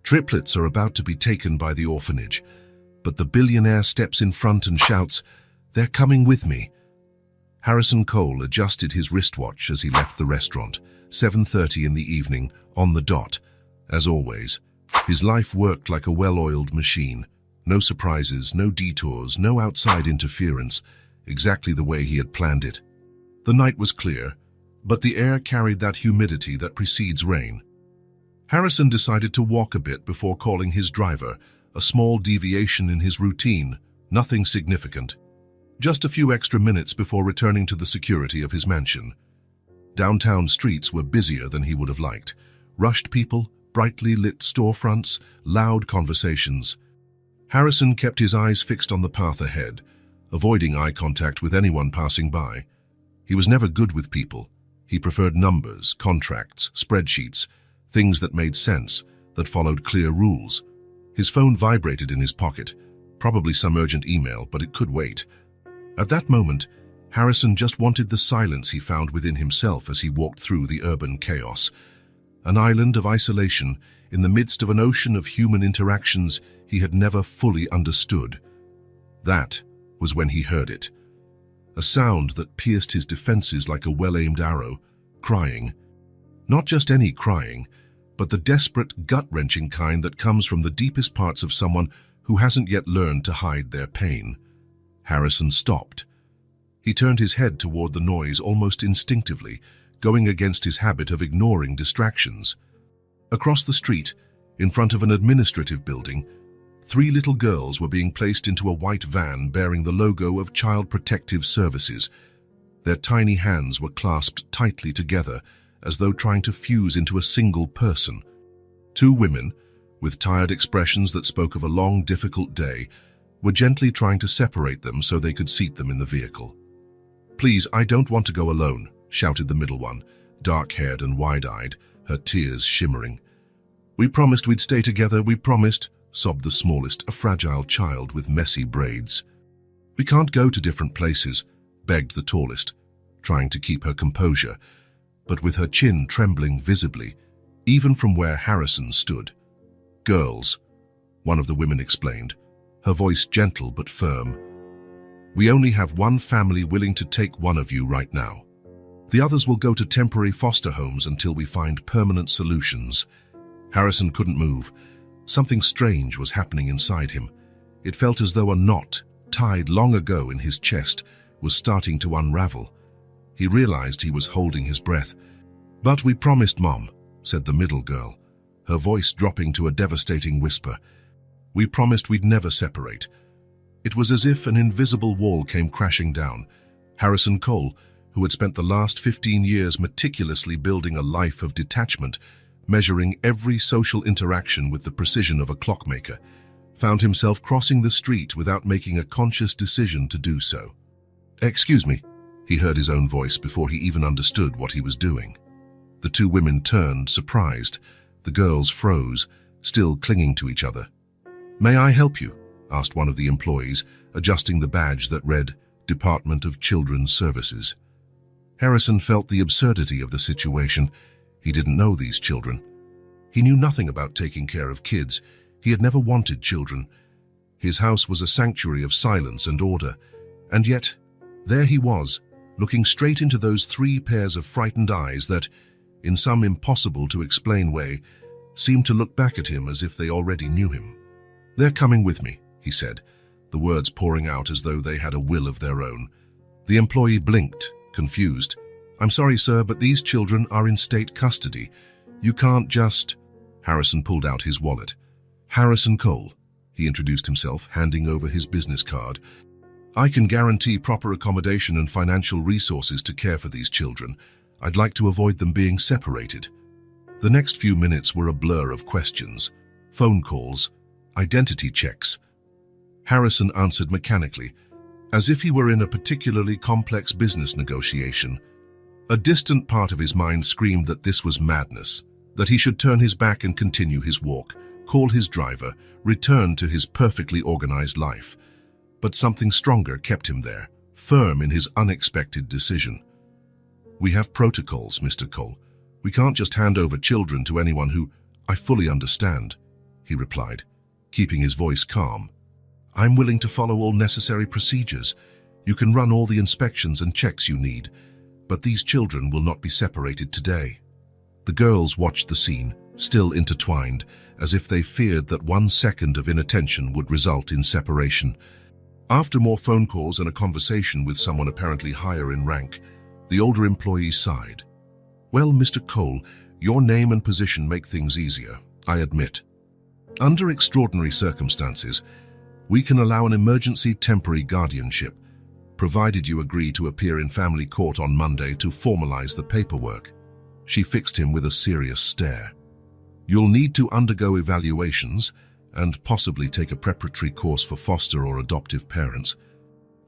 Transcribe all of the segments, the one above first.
Triplets are about to be taken by the orphanage, but the billionaire steps in front and shouts, "They're coming with me." Harrison Cole adjusted his wristwatch as he left the restaurant, 7:30 in the evening, on the dot. As always, his life worked like a well-oiled machine. No surprises, no detours, no outside interference, exactly the way he had planned it. The night was clear, but the air carried that humidity that precedes rain. Harrison decided to walk a bit before calling his driver, a small deviation in his routine, nothing significant. Just a few extra minutes before returning to the security of his mansion. Downtown streets were busier than he would have liked. Rushed people, brightly lit storefronts, loud conversations. Harrison kept his eyes fixed on the path ahead, avoiding eye contact with anyone passing by. He was never good with people. He preferred numbers, contracts, spreadsheets, things that made sense, that followed clear rules. His phone vibrated in his pocket, probably some urgent email, but it could wait. At that moment, Harrison just wanted the silence he found within himself as he walked through the urban chaos. An island of isolation in the midst of an ocean of human interactions he had never fully understood. That was when he heard it. A sound that pierced his defenses like a well-aimed arrow, crying. Not just any crying, but the desperate, gut-wrenching kind that comes from the deepest parts of someone who hasn't yet learned to hide their pain. Harrison stopped. He turned his head toward the noise almost instinctively, going against his habit of ignoring distractions. Across the street, in front of an administrative building, 3 little girls were being placed into a white van bearing the logo of Child Protective Services. Their tiny hands were clasped tightly together, as though trying to fuse into a single person. 2 women, with tired expressions that spoke of a long, difficult day, were gently trying to separate them so they could seat them in the vehicle. "Please, I don't want to go alone," shouted the middle one, dark-haired and wide-eyed, her tears shimmering. "We promised we'd stay together, we promised," sobbed the smallest, a fragile child with messy braids. "We can't go to different places," begged the tallest, trying to keep her composure, but with her chin trembling visibly, even from where Harrison stood. "Girls," one of the women explained, her voice gentle but firm. "We only have one family willing to take one of you right now. The others will go to temporary foster homes until we find permanent solutions." Harrison couldn't move. Something strange was happening inside him. It felt as though a knot, tied long ago in his chest, was starting to unravel. He realized he was holding his breath. "But we promised, Mom," said the middle girl, her voice dropping to a devastating whisper. "We promised we'd never separate." It was as if an invisible wall came crashing down. Harrison Cole, who had spent the last 15 years meticulously building a life of detachment, measuring every social interaction with the precision of a clockmaker, found himself crossing the street without making a conscious decision to do so. "Excuse me," he heard his own voice before he even understood what he was doing. The 2 women turned, surprised. The girls froze, still clinging to each other. "May I help you?" asked one of the employees, adjusting the badge that read Department of Children's Services. Harrison felt the absurdity of the situation. He didn't know these children. He knew nothing about taking care of kids. He had never wanted children. His house was a sanctuary of silence and order. And yet, there he was, looking straight into those 3 pairs of frightened eyes that, in some impossible-to-explain way, seemed to look back at him as if they already knew him. "They're coming with me," he said, the words pouring out as though they had a will of their own. The employee blinked, confused. "I'm sorry, sir, but these children are in state custody. You can't just—" Harrison pulled out his wallet. "Harrison Cole," he introduced himself, handing over his business card. "I can guarantee proper accommodation and financial resources to care for these children. I'd like to avoid them being separated." The next few minutes were a blur of questions, phone calls, identity checks. Harrison answered mechanically, as if he were in a particularly complex business negotiation. A distant part of his mind screamed that this was madness, that he should turn his back and continue his walk, call his driver, return to his perfectly organized life. But something stronger kept him there, firm in his unexpected decision. "We have protocols, Mr. Cole. We can't just hand over children to anyone who—" "I fully understand," he replied, keeping his voice calm. "I'm willing to follow all necessary procedures. You can run all the inspections and checks you need, but these children will not be separated today." The girls watched the scene, still intertwined, as if they feared that 1 second of inattention would result in separation. After more phone calls and a conversation with someone apparently higher in rank, the older employee sighed. "Well, Mr. Cole, your name and position make things easier, I admit. Under extraordinary circumstances, we can allow an emergency temporary guardianship, provided you agree to appear in family court on Monday to formalize the paperwork." She fixed him with a serious stare. "You'll need to undergo evaluations and possibly take a preparatory course for foster or adoptive parents.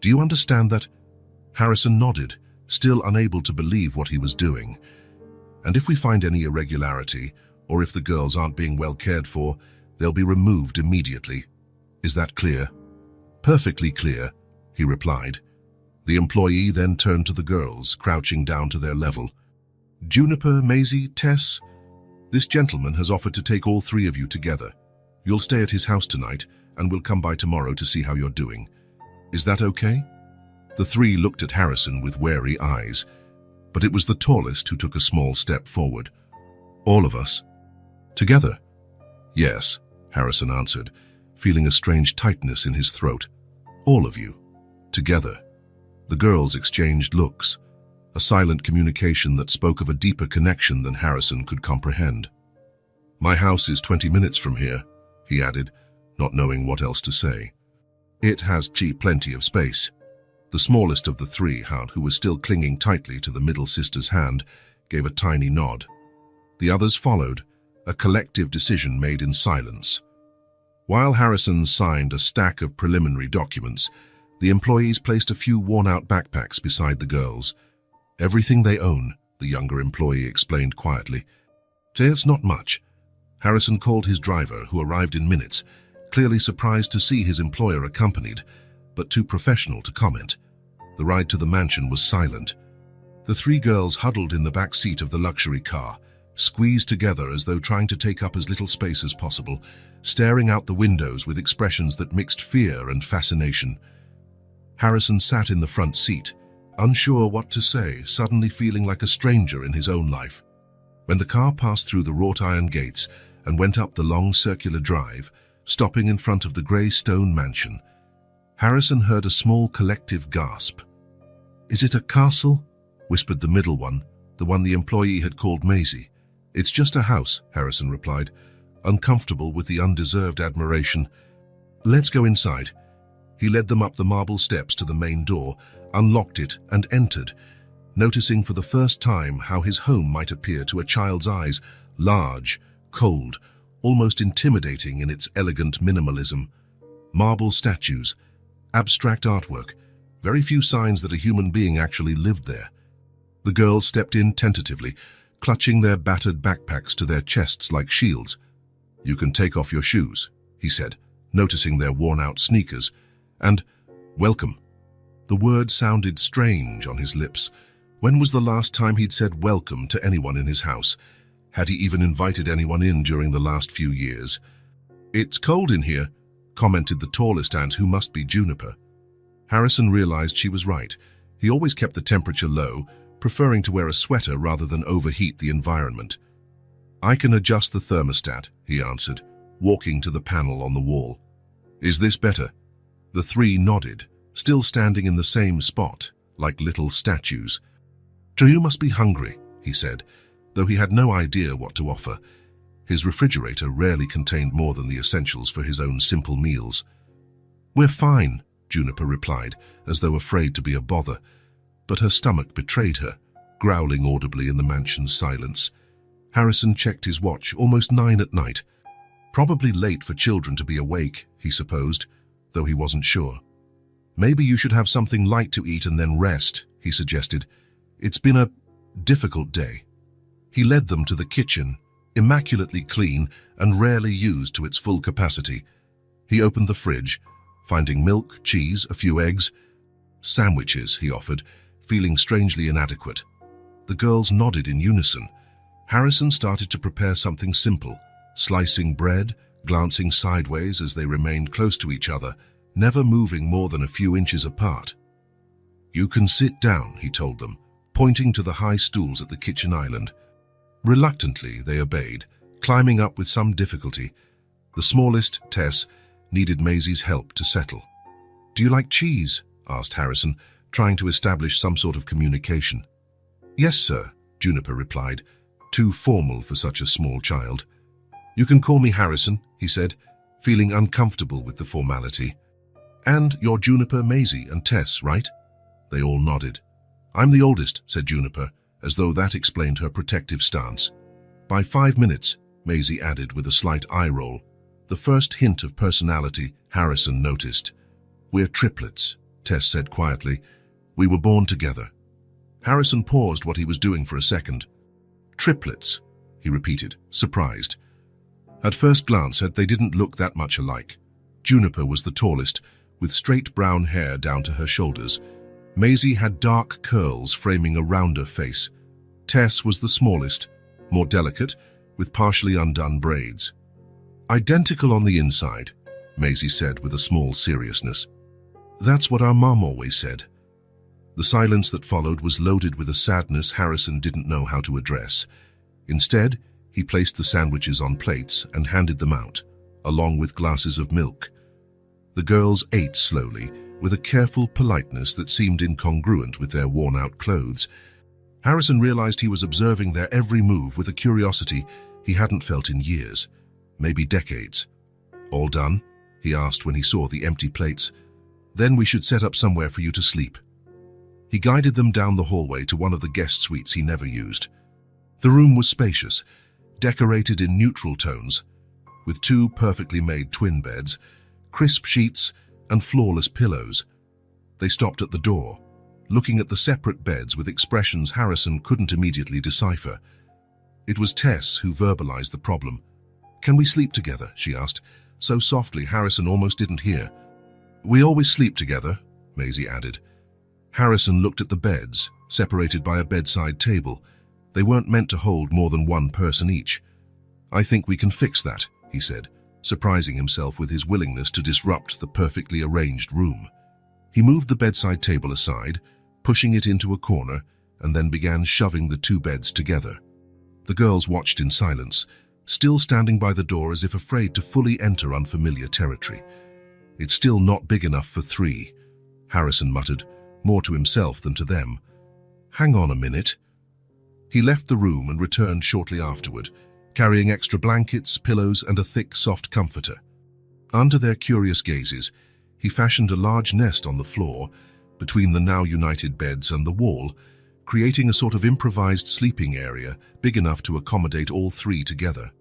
Do you understand that?" Harrison nodded, still unable to believe what he was doing. "And if we find any irregularity, or if the girls aren't being well cared for, they'll be removed immediately. Is that clear?" "Perfectly clear," he replied. The employee then turned to the girls, crouching down to their level. "Juniper, Maisie, Tess, this gentleman has offered to take all 3 of you together. You'll stay at his house tonight, and we'll come by tomorrow to see how you're doing. Is that okay?" The 3 looked at Harrison with wary eyes, but it was the tallest who took a small step forward. "All of us? Together?" "Yes," Harrison answered, feeling a strange tightness in his throat. "All of you. Together." The girls exchanged looks, a silent communication that spoke of a deeper connection than Harrison could comprehend. "My house is 20 minutes from here," he added, not knowing what else to say. "It has plenty of space." The smallest of the 3, who was still clinging tightly to the middle sister's hand, gave a tiny nod. The others followed, a collective decision made in silence. While Harrison signed a stack of preliminary documents, the employees placed a few worn-out backpacks beside the girls. "Everything they own," the younger employee explained quietly. "It's not much." Harrison called his driver, who arrived in minutes, clearly surprised to see his employer accompanied, but too professional to comment. The ride to the mansion was silent. The 3 girls huddled in the back seat of the luxury car, squeezed together as though trying to take up as little space as possible, staring out the windows with expressions that mixed fear and fascination. Harrison sat in the front seat, unsure what to say, suddenly feeling like a stranger in his own life. When the car passed through the wrought iron gates and went up the long circular drive, stopping in front of the grey stone mansion, Harrison heard a small collective gasp. "Is it a castle?" whispered the middle one, the one the employee had called Maisie. "It's just a house," Harrison replied, uncomfortable with the undeserved admiration. "Let's go inside." He led them up the marble steps to the main door, unlocked it, and entered, noticing for the first time how his home might appear to a child's eyes, large, cold, almost intimidating in its elegant minimalism. Marble statues, abstract artwork, very few signs that a human being actually lived there. The girls stepped in tentatively, clutching their battered backpacks to their chests like shields. "You can take off your shoes," he said, noticing their worn-out sneakers, and "welcome." The word sounded strange on his lips. When was the last time he'd said welcome to anyone in his house? Had he even invited anyone in during the last few years? "It's cold in here," commented the tallest aunt, who must be Juniper. Harrison realized she was right. He always kept the temperature low, preferring to wear a sweater rather than overheat the environment. "I can adjust the thermostat," he answered, walking to the panel on the wall. "Is this better?" The 3 nodded, still standing in the same spot, like little statues. "You must be hungry," he said, though he had no idea what to offer. His refrigerator rarely contained more than the essentials for his own simple meals. "We're fine," Juniper replied, as though afraid to be a bother, but her stomach betrayed her, growling audibly in the mansion's silence. Harrison checked his watch, almost 9 at night. Probably late for children to be awake, he supposed, though he wasn't sure. "Maybe you should have something light to eat and then rest," he suggested. "It's been a difficult day." He led them to the kitchen, immaculately clean and rarely used to its full capacity. He opened the fridge, finding milk, cheese, a few eggs. "Sandwiches," he offered, feeling strangely inadequate. The girls nodded in unison. Harrison started to prepare something simple, slicing bread, glancing sideways as they remained close to each other, never moving more than a few inches apart. "You can sit down," he told them, pointing to the high stools at the kitchen island. Reluctantly, they obeyed, climbing up with some difficulty. The smallest, Tess, needed Maisie's help to settle. "Do you like cheese?" asked Harrison, trying to establish some sort of communication. "Yes, sir," Juniper replied, too formal for such a small child. "You can call me Harrison," he said, feeling uncomfortable with the formality. "And you're Juniper, Maisie, and Tess, right?" They all nodded. "I'm the oldest," said Juniper, as though that explained her protective stance. "By 5 minutes," Maisie added with a slight eye roll, the first hint of personality Harrison noticed. "We're triplets," Tess said quietly. "We were born together." Harrison paused what he was doing for a second. "Triplets," he repeated, surprised. At first glance, they didn't look that much alike. Juniper was the tallest, with straight brown hair down to her shoulders. Maisie had dark curls framing a rounder face. Tess was the smallest, more delicate, with partially undone braids. "Identical on the inside," Maisie said with a small seriousness. "That's what our mom always said." The silence that followed was loaded with a sadness Harrison didn't know how to address. Instead, he placed the sandwiches on plates and handed them out, along with glasses of milk. The girls ate slowly, with a careful politeness that seemed incongruent with their worn-out clothes. Harrison realized he was observing their every move with a curiosity he hadn't felt in years, maybe decades. "All done?" he asked when he saw the empty plates. "Then we should set up somewhere for you to sleep." He guided them down the hallway to one of the guest suites he never used. The room was spacious, decorated in neutral tones, with 2 perfectly made twin beds, crisp sheets, and flawless pillows. They stopped at the door, looking at the separate beds with expressions Harrison couldn't immediately decipher. It was Tess who verbalized the problem. "Can we sleep together?" she asked, so softly Harrison almost didn't hear. "We always sleep together," Maisie added. Harrison looked at the beds, separated by a bedside table. They weren't meant to hold more than 1 person each. "I think we can fix that," he said, surprising himself with his willingness to disrupt the perfectly arranged room. He moved the bedside table aside, pushing it into a corner, and then began shoving the 2 beds together. The girls watched in silence, still standing by the door as if afraid to fully enter unfamiliar territory. "It's still not big enough for 3, Harrison muttered, more to himself than to them. "Hang on a minute." He left the room and returned shortly afterward, carrying extra blankets, pillows, and a thick, soft comforter. Under their curious gazes, he fashioned a large nest on the floor, between the now united beds and the wall, creating a sort of improvised sleeping area big enough to accommodate all 3 together.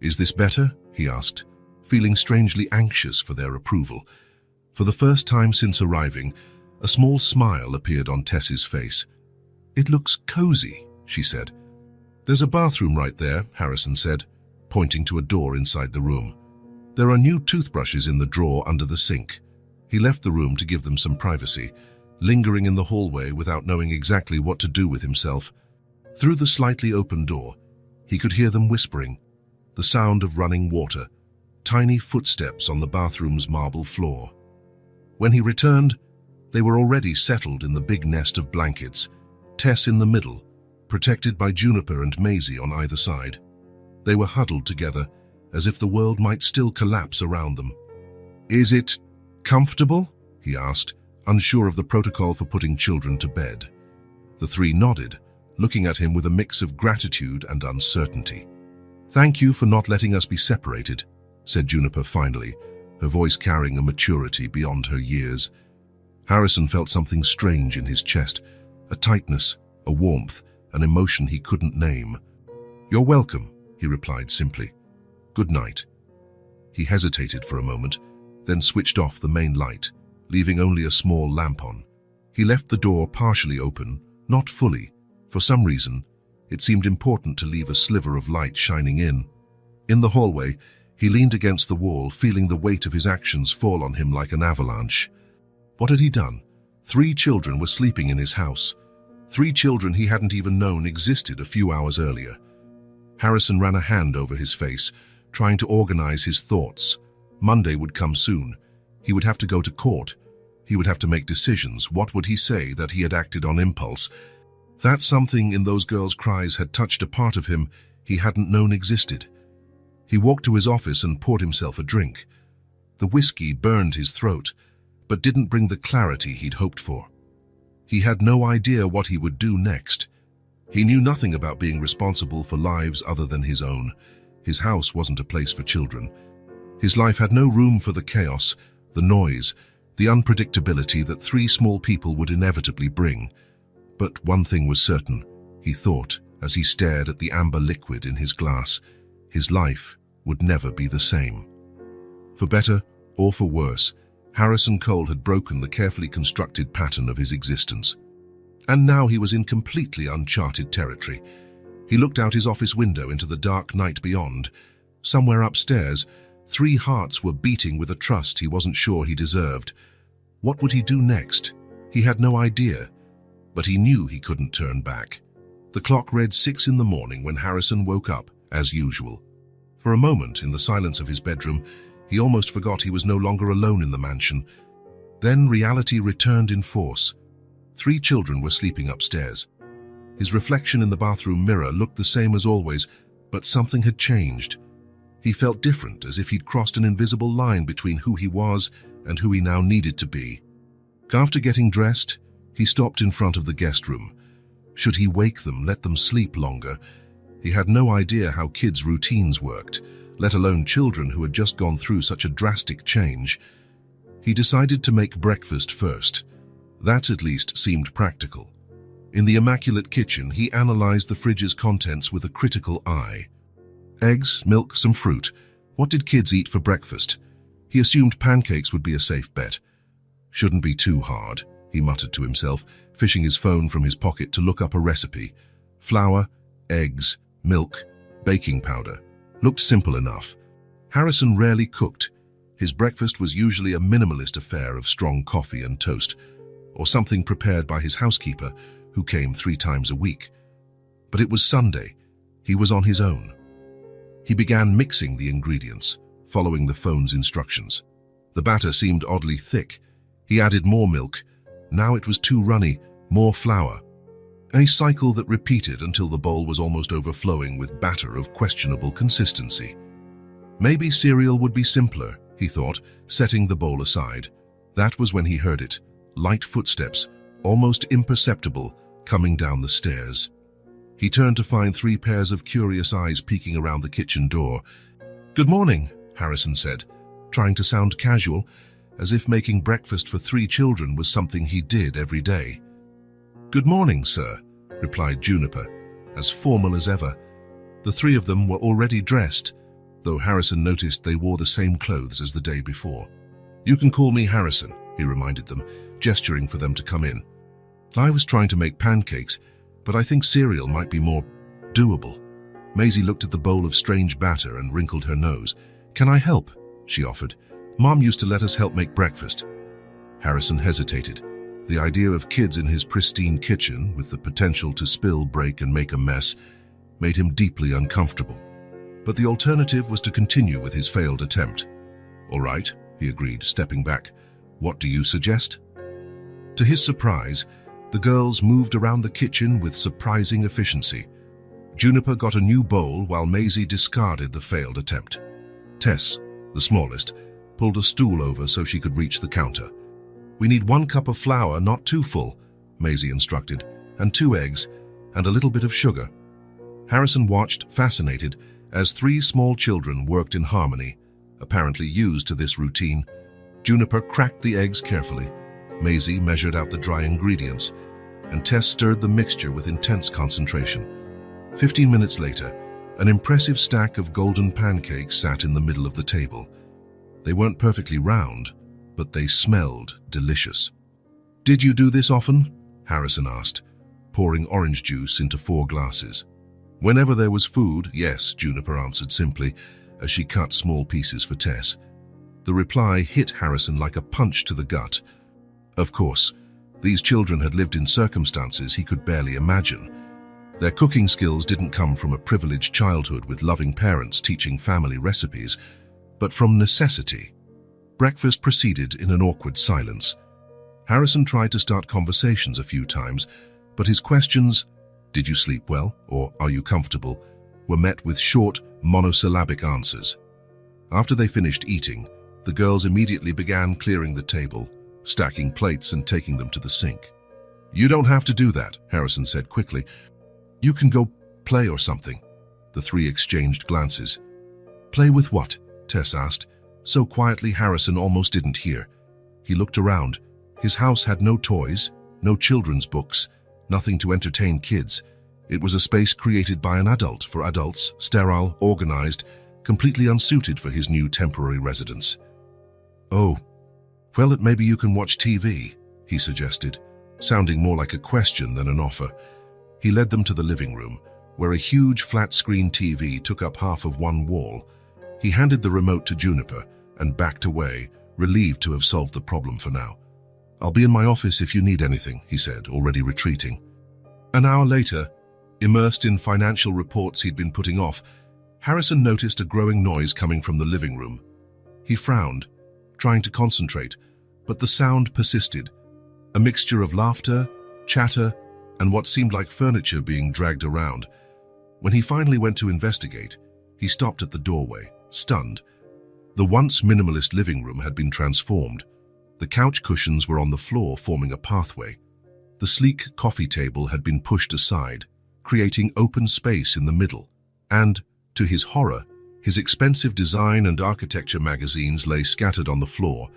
"Is this better?" he asked, feeling strangely anxious for their approval. For the first time since arriving, a small smile appeared on Tess's face. "It looks cozy," she said. "There's a bathroom right there," Harrison said, pointing to a door inside the room. "There are new toothbrushes in the drawer under the sink." He left the room to give them some privacy, lingering in the hallway without knowing exactly what to do with himself. Through the slightly open door, he could hear them whispering, the sound of running water, tiny footsteps on the bathroom's marble floor. When he returned, they were already settled in the big nest of blankets, Tess in the middle, protected by Juniper and Maisie on either side. They were huddled together, as if the world might still collapse around them. "Is it comfortable?" he asked, unsure of the protocol for putting children to bed. The 3 nodded, looking at him with a mix of gratitude and uncertainty. "Thank you for not letting us be separated," said Juniper finally, her voice carrying a maturity beyond her years. Harrison felt something strange in his chest, a tightness, a warmth, an emotion he couldn't name. "You're welcome," he replied simply. "Good night." He hesitated for a moment, then switched off the main light, leaving only a small lamp on. He left the door partially open, not fully. For some reason, it seemed important to leave a sliver of light shining in. In the hallway, he leaned against the wall, feeling the weight of his actions fall on him like an avalanche. What had he done? 3 children were sleeping in his house. 3 children he hadn't even known existed a few hours earlier. Harrison ran a hand over his face, trying to organize his thoughts. Monday would come soon. He would have to go to court. He would have to make decisions. What would he say that he had acted on impulse? That something in those girls' cries had touched a part of him he hadn't known existed. He walked to his office and poured himself a drink. The whiskey burned his throat, but didn't bring the clarity he'd hoped for. He had no idea what he would do next. He knew nothing about being responsible for lives other than his own. His house wasn't a place for children. His life had no room for the chaos, the noise, the unpredictability that three small people would inevitably bring. But one thing was certain, he thought, as he stared at the amber liquid in his glass. His life would never be the same. For better or for worse, Harrison Cole had broken the carefully constructed pattern of his existence. And now he was in completely uncharted territory. He looked out his office window into the dark night beyond. Somewhere upstairs, 3 hearts were beating with a trust he wasn't sure he deserved. What would he do next? He had no idea, but he knew he couldn't turn back. The clock read 6 in the morning when Harrison woke up, as usual. For a moment, in the silence of his bedroom, he almost forgot he was no longer alone in the mansion. Then reality returned in force. 3 children were sleeping upstairs. His reflection in the bathroom mirror looked the same as always, but something had changed. He felt different, as if he'd crossed an invisible line between who he was and who he now needed to be. After getting dressed, he stopped in front of the guest room. Should he wake them, let them sleep longer? He had no idea how kids' routines worked, let alone children who had just gone through such a drastic change. He decided to make breakfast first. That at least seemed practical. In the immaculate kitchen, he analyzed the fridge's contents with a critical eye. Eggs, milk, some fruit. What did kids eat for breakfast? He assumed pancakes would be a safe bet. Shouldn't be too hard, he muttered to himself, fishing his phone from his pocket to look up a recipe. Flour, eggs, milk, baking powder. Looked simple enough. Harrison rarely cooked. His breakfast was usually a minimalist affair of strong coffee and toast, or something prepared by his housekeeper, who came 3 times a week. But it was Sunday. He was on his own. He began mixing the ingredients, following the phone's instructions. The batter seemed oddly thick. He added more milk. Now it was too runny, more flour. A cycle that repeated until the bowl was almost overflowing with batter of questionable consistency. Maybe cereal would be simpler, he thought, setting the bowl aside. That was when he heard it. Light footsteps, almost imperceptible, coming down the stairs. He turned to find 3 pairs of curious eyes peeking around the kitchen door. "Good morning," Harrison said, trying to sound casual, as if making breakfast for 3 children was something he did every day. "Good morning, sir," replied Juniper, as formal as ever. The 3 of them were already dressed, though Harrison noticed they wore the same clothes as the day before. "You can call me Harrison," he reminded them, gesturing for them to come in. "I was trying to make pancakes, but I think cereal might be more doable." Maisie looked at the bowl of strange batter and wrinkled her nose. "Can I help?" she offered. "Mom used to let us help make breakfast." Harrison hesitated. The idea of kids in his pristine kitchen, with the potential to spill, break, and make a mess, made him deeply uncomfortable. But the alternative was to continue with his failed attempt. "All right," he agreed, stepping back. "What do you suggest?" To his surprise, the girls moved around the kitchen with surprising efficiency. Juniper got a new bowl while Maisie discarded the failed attempt. Tess, the smallest, pulled a stool over so she could reach the counter. "We need 1 cup of flour, not too full," Maisie instructed, "and 2 eggs, and a little bit of sugar." Harrison watched, fascinated, as 3 small children worked in harmony, apparently used to this routine. Juniper cracked the eggs carefully. Maisie measured out the dry ingredients, and Tess stirred the mixture with intense concentration. 15 minutes later, an impressive stack of golden pancakes sat in the middle of the table. They weren't perfectly round, but they smelled delicious. "Did you do this often?" Harrison asked, pouring orange juice into 4 glasses. "Whenever there was food, yes," Juniper answered simply, as she cut small pieces for Tess. The reply hit Harrison like a punch to the gut. Of course, these children had lived in circumstances he could barely imagine. Their cooking skills didn't come from a privileged childhood with loving parents teaching family recipes, but from necessity. Breakfast proceeded in an awkward silence. Harrison tried to start conversations a few times, but his questions, "Did you sleep well?" or "Are you comfortable?" were met with short, monosyllabic answers. After they finished eating, the girls immediately began clearing the table, stacking plates and taking them to the sink. "You don't have to do that," Harrison said quickly. "You can go play or something." The three exchanged glances. "Play with what?" Tess asked, so quietly Harrison almost didn't hear. He looked around. His house had no toys, no children's books, nothing to entertain kids. It was a space created by an adult for adults, sterile, organized, completely unsuited for his new temporary residence. "Oh, well, maybe you can watch TV," he suggested, sounding more like a question than an offer. He led them to the living room, where a huge flat-screen TV took up half of one wall. He handed the remote to Juniper and backed away, relieved to have solved the problem for now. "I'll be in my office if you need anything," he said, already retreating. An hour later, immersed in financial reports he'd been putting off, Harrison noticed a growing noise coming from the living room. He frowned, trying to concentrate, but the sound persisted, a mixture of laughter, chatter, and what seemed like furniture being dragged around. When he finally went to investigate, he stopped at the doorway, stunned. The once minimalist living room had been transformed. The couch cushions were on the floor, forming a pathway. The sleek coffee table had been pushed aside, creating open space in the middle, and, to his horror, his expensive design and architecture magazines lay scattered on the floor,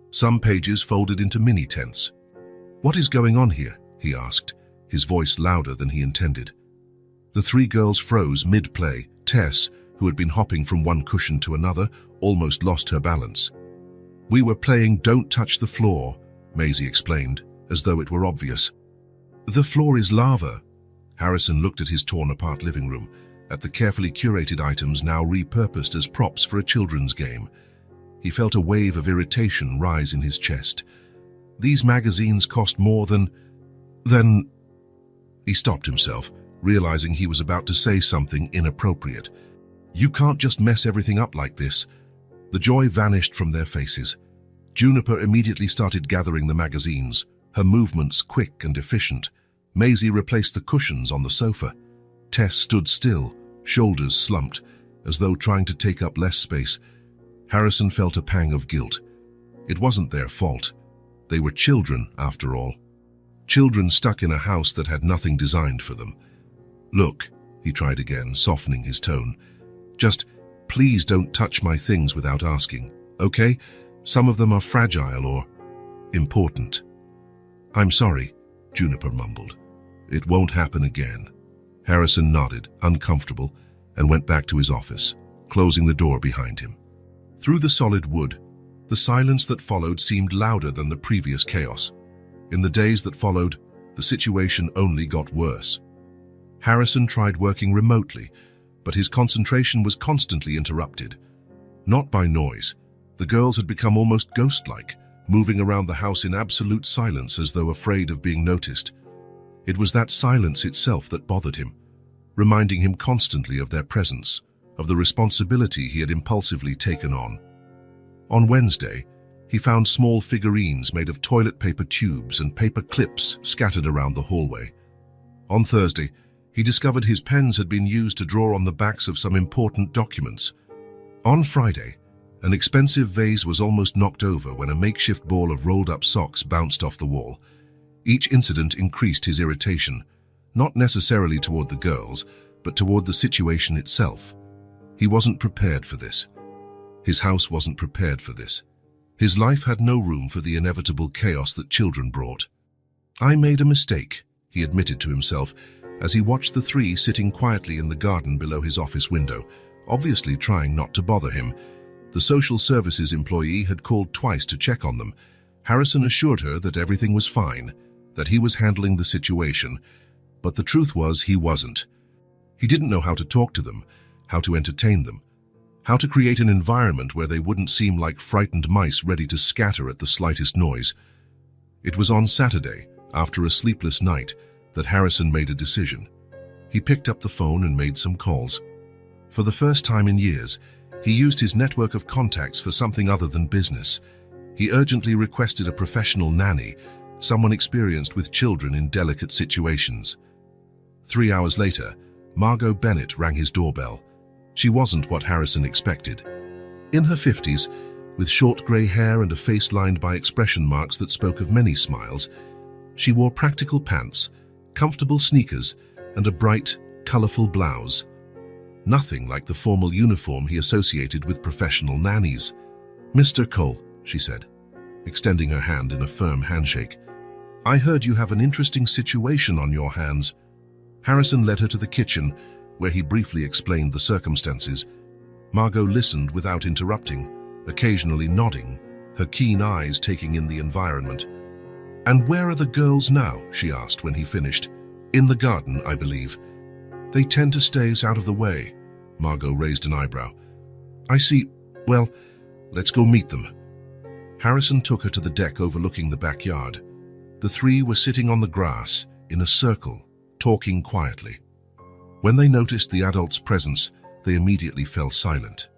some pages folded into mini-tents. "What is going on here?" he asked, his voice louder than he intended. The three girls froze mid-play. Tess, who had been hopping from one cushion to another, almost lost her balance. "We were playing Don't Touch the Floor," Maisie explained, as though it were obvious. "The floor is lava." Harrison looked at his torn-apart living room, at the carefully curated items now repurposed as props for a children's game. He felt a wave of irritation rise in his chest. These magazines cost more than... He stopped himself, realizing he was about to say something inappropriate. "You can't just mess everything up like this." The joy vanished from their faces. Juniper immediately started gathering the magazines, her movements quick and efficient. Maisie replaced the cushions on the sofa. Tess stood still, shoulders slumped, as though trying to take up less space. Harrison felt a pang of guilt. It wasn't their fault. They were children, after all. Children stuck in a house that had nothing designed for them. "Look," he tried again, softening his tone. "Just, please don't touch my things without asking, okay? Some of them are fragile or important." "I'm sorry," Juniper mumbled. "It won't happen again." Harrison nodded, uncomfortable, and went back to his office, closing the door behind him. Through the solid wood, the silence that followed seemed louder than the previous chaos. In the days that followed, the situation only got worse. Harrison tried working remotely, but his concentration was constantly interrupted. Not by noise. The girls had become almost ghost-like, moving around the house in absolute silence as though afraid of being noticed. It was that silence itself that bothered him, reminding him constantly of their presence, of the responsibility he had impulsively taken on. On Wednesday, he found small figurines made of toilet paper tubes and paper clips scattered around the hallway. On Thursday, he discovered his pens had been used to draw on the backs of some important documents. On Friday, an expensive vase was almost knocked over when a makeshift ball of rolled-up socks bounced off the wall. Each incident increased his irritation, not necessarily toward the girls, but toward the situation itself. He wasn't prepared for this. His house wasn't prepared for this. His life had no room for the inevitable chaos that children brought. "I made a mistake," he admitted to himself, as he watched the three sitting quietly in the garden below his office window, obviously trying not to bother him. The social services employee had called twice to check on them. Harrison assured her that everything was fine, that he was handling the situation, but the truth was he wasn't. He didn't know how to talk to them, how to entertain them, how to create an environment where they wouldn't seem like frightened mice ready to scatter at the slightest noise. It was on Saturday, after a sleepless night, that Harrison made a decision. He picked up the phone and made some calls. For the first time in years, he used his network of contacts for something other than business. He urgently requested a professional nanny, someone experienced with children in delicate situations. 3 hours later, Margot Bennett rang his doorbell. She wasn't what Harrison expected. In her 50s, with short grey hair and a face lined by expression marks that spoke of many smiles, she wore practical pants, comfortable sneakers, and a bright, colourful blouse. Nothing like the formal uniform he associated with professional nannies. "Mr. Cole," she said, extending her hand in a firm handshake. "I heard you have an interesting situation on your hands." Harrison led her to the kitchen, where he briefly explained the circumstances. Margot listened without interrupting, occasionally nodding, her keen eyes taking in the environment. "And where are the girls now?" she asked when he finished. "In the garden, I believe." "They tend to stay out of the way." Margot raised an eyebrow. "I see. Well, let's go meet them." Harrison took her to the deck overlooking the backyard. The three were sitting on the grass, in a circle, talking quietly. When they noticed the adult's presence, they immediately fell silent.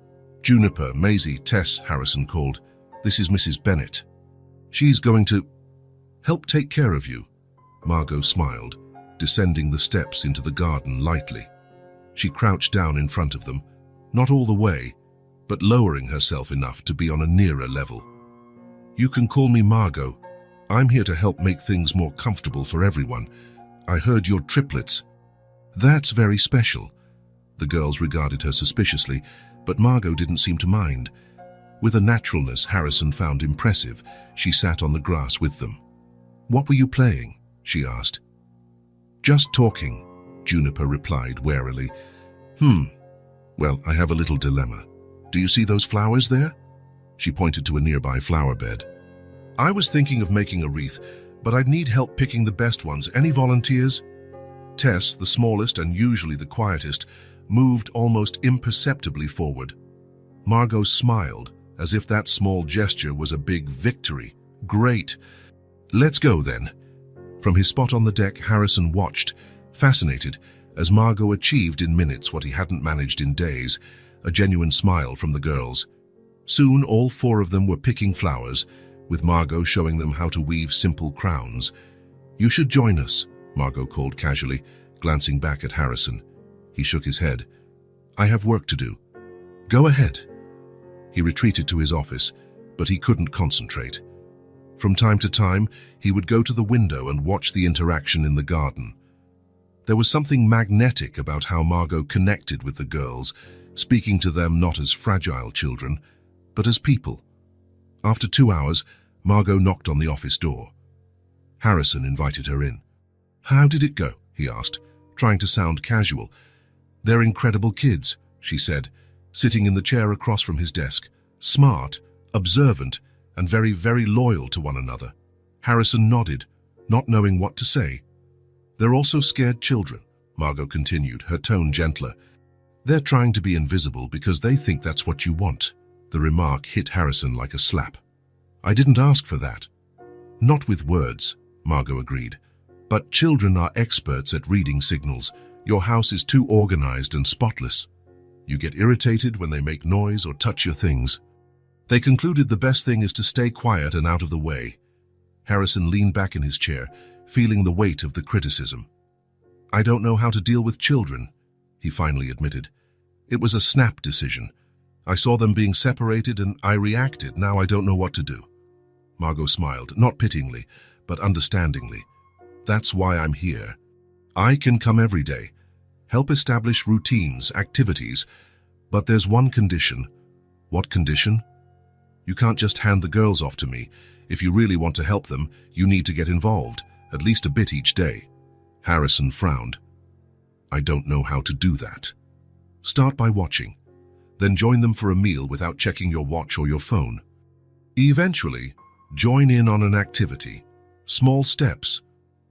"Juniper, Maisie, Tess," Harrison called. "This is Mrs. Bennett. She's going to help take care of you." Margot smiled, descending the steps into the garden lightly. She crouched down in front of them, not all the way, but lowering herself enough to be on a nearer level. "You can call me Margot. I'm here to help make things more comfortable for everyone. I heard you're triplets." "That's very special." The girls regarded her suspiciously, but Margot didn't seem to mind. With a naturalness Harrison found impressive, she sat on the grass with them. "What were you playing?" she asked. "Just talking," Juniper replied warily. Well, I have a little dilemma. Do you see those flowers there?" She pointed to a nearby flower bed. "I was thinking of making a wreath, but I'd need help picking the best ones. Any volunteers?" Tess, the smallest and usually the quietest, moved almost imperceptibly forward. Margot smiled, as if that small gesture was a big victory. "Great. Let's go then." From his spot on the deck, Harrison watched, fascinated, as Margot achieved in minutes what he hadn't managed in days, a genuine smile from the girls. Soon all four of them were picking flowers, with Margot showing them how to weave simple crowns. "You should join us," Margot called casually, glancing back at Harrison. He shook his head. "I have work to do." "Go ahead." He retreated to his office, but he couldn't concentrate. From time to time, he would go to the window and watch the interaction in the garden. There was something magnetic about how Margot connected with the girls, speaking to them not as fragile children, but as people. After 2 hours, Margot knocked on the office door. Harrison invited her in. "How did it go?" he asked, trying to sound casual. "They're incredible kids," she said, sitting in the chair across from his desk. "Smart, observant, and very, very loyal to one another." Harrison nodded, not knowing what to say. "They're also scared children," Margot continued, her tone gentler. "They're trying to be invisible because they think that's what you want." The remark hit Harrison like a slap. "I didn't ask for that." "Not with words," Margot agreed. "But children are experts at reading signals. Your house is too organized and spotless. You get irritated when they make noise or touch your things." They concluded the best thing is to stay quiet and out of the way. Harrison leaned back in his chair, feeling the weight of the criticism. "I don't know how to deal with children," he finally admitted. "It was a snap decision. I saw them being separated and I reacted. Now I don't know what to do." Margot smiled, not pityingly, but understandingly. "That's why I'm here. I can come every day, help establish routines, activities, but there's one condition." "What condition?" "You can't just hand the girls off to me. If you really want to help them, you need to get involved, at least a bit each day." Harrison frowned. "I don't know how to do that." "Start by watching. Then join them for a meal without checking your watch or your phone. Eventually, join in on an activity. Small steps."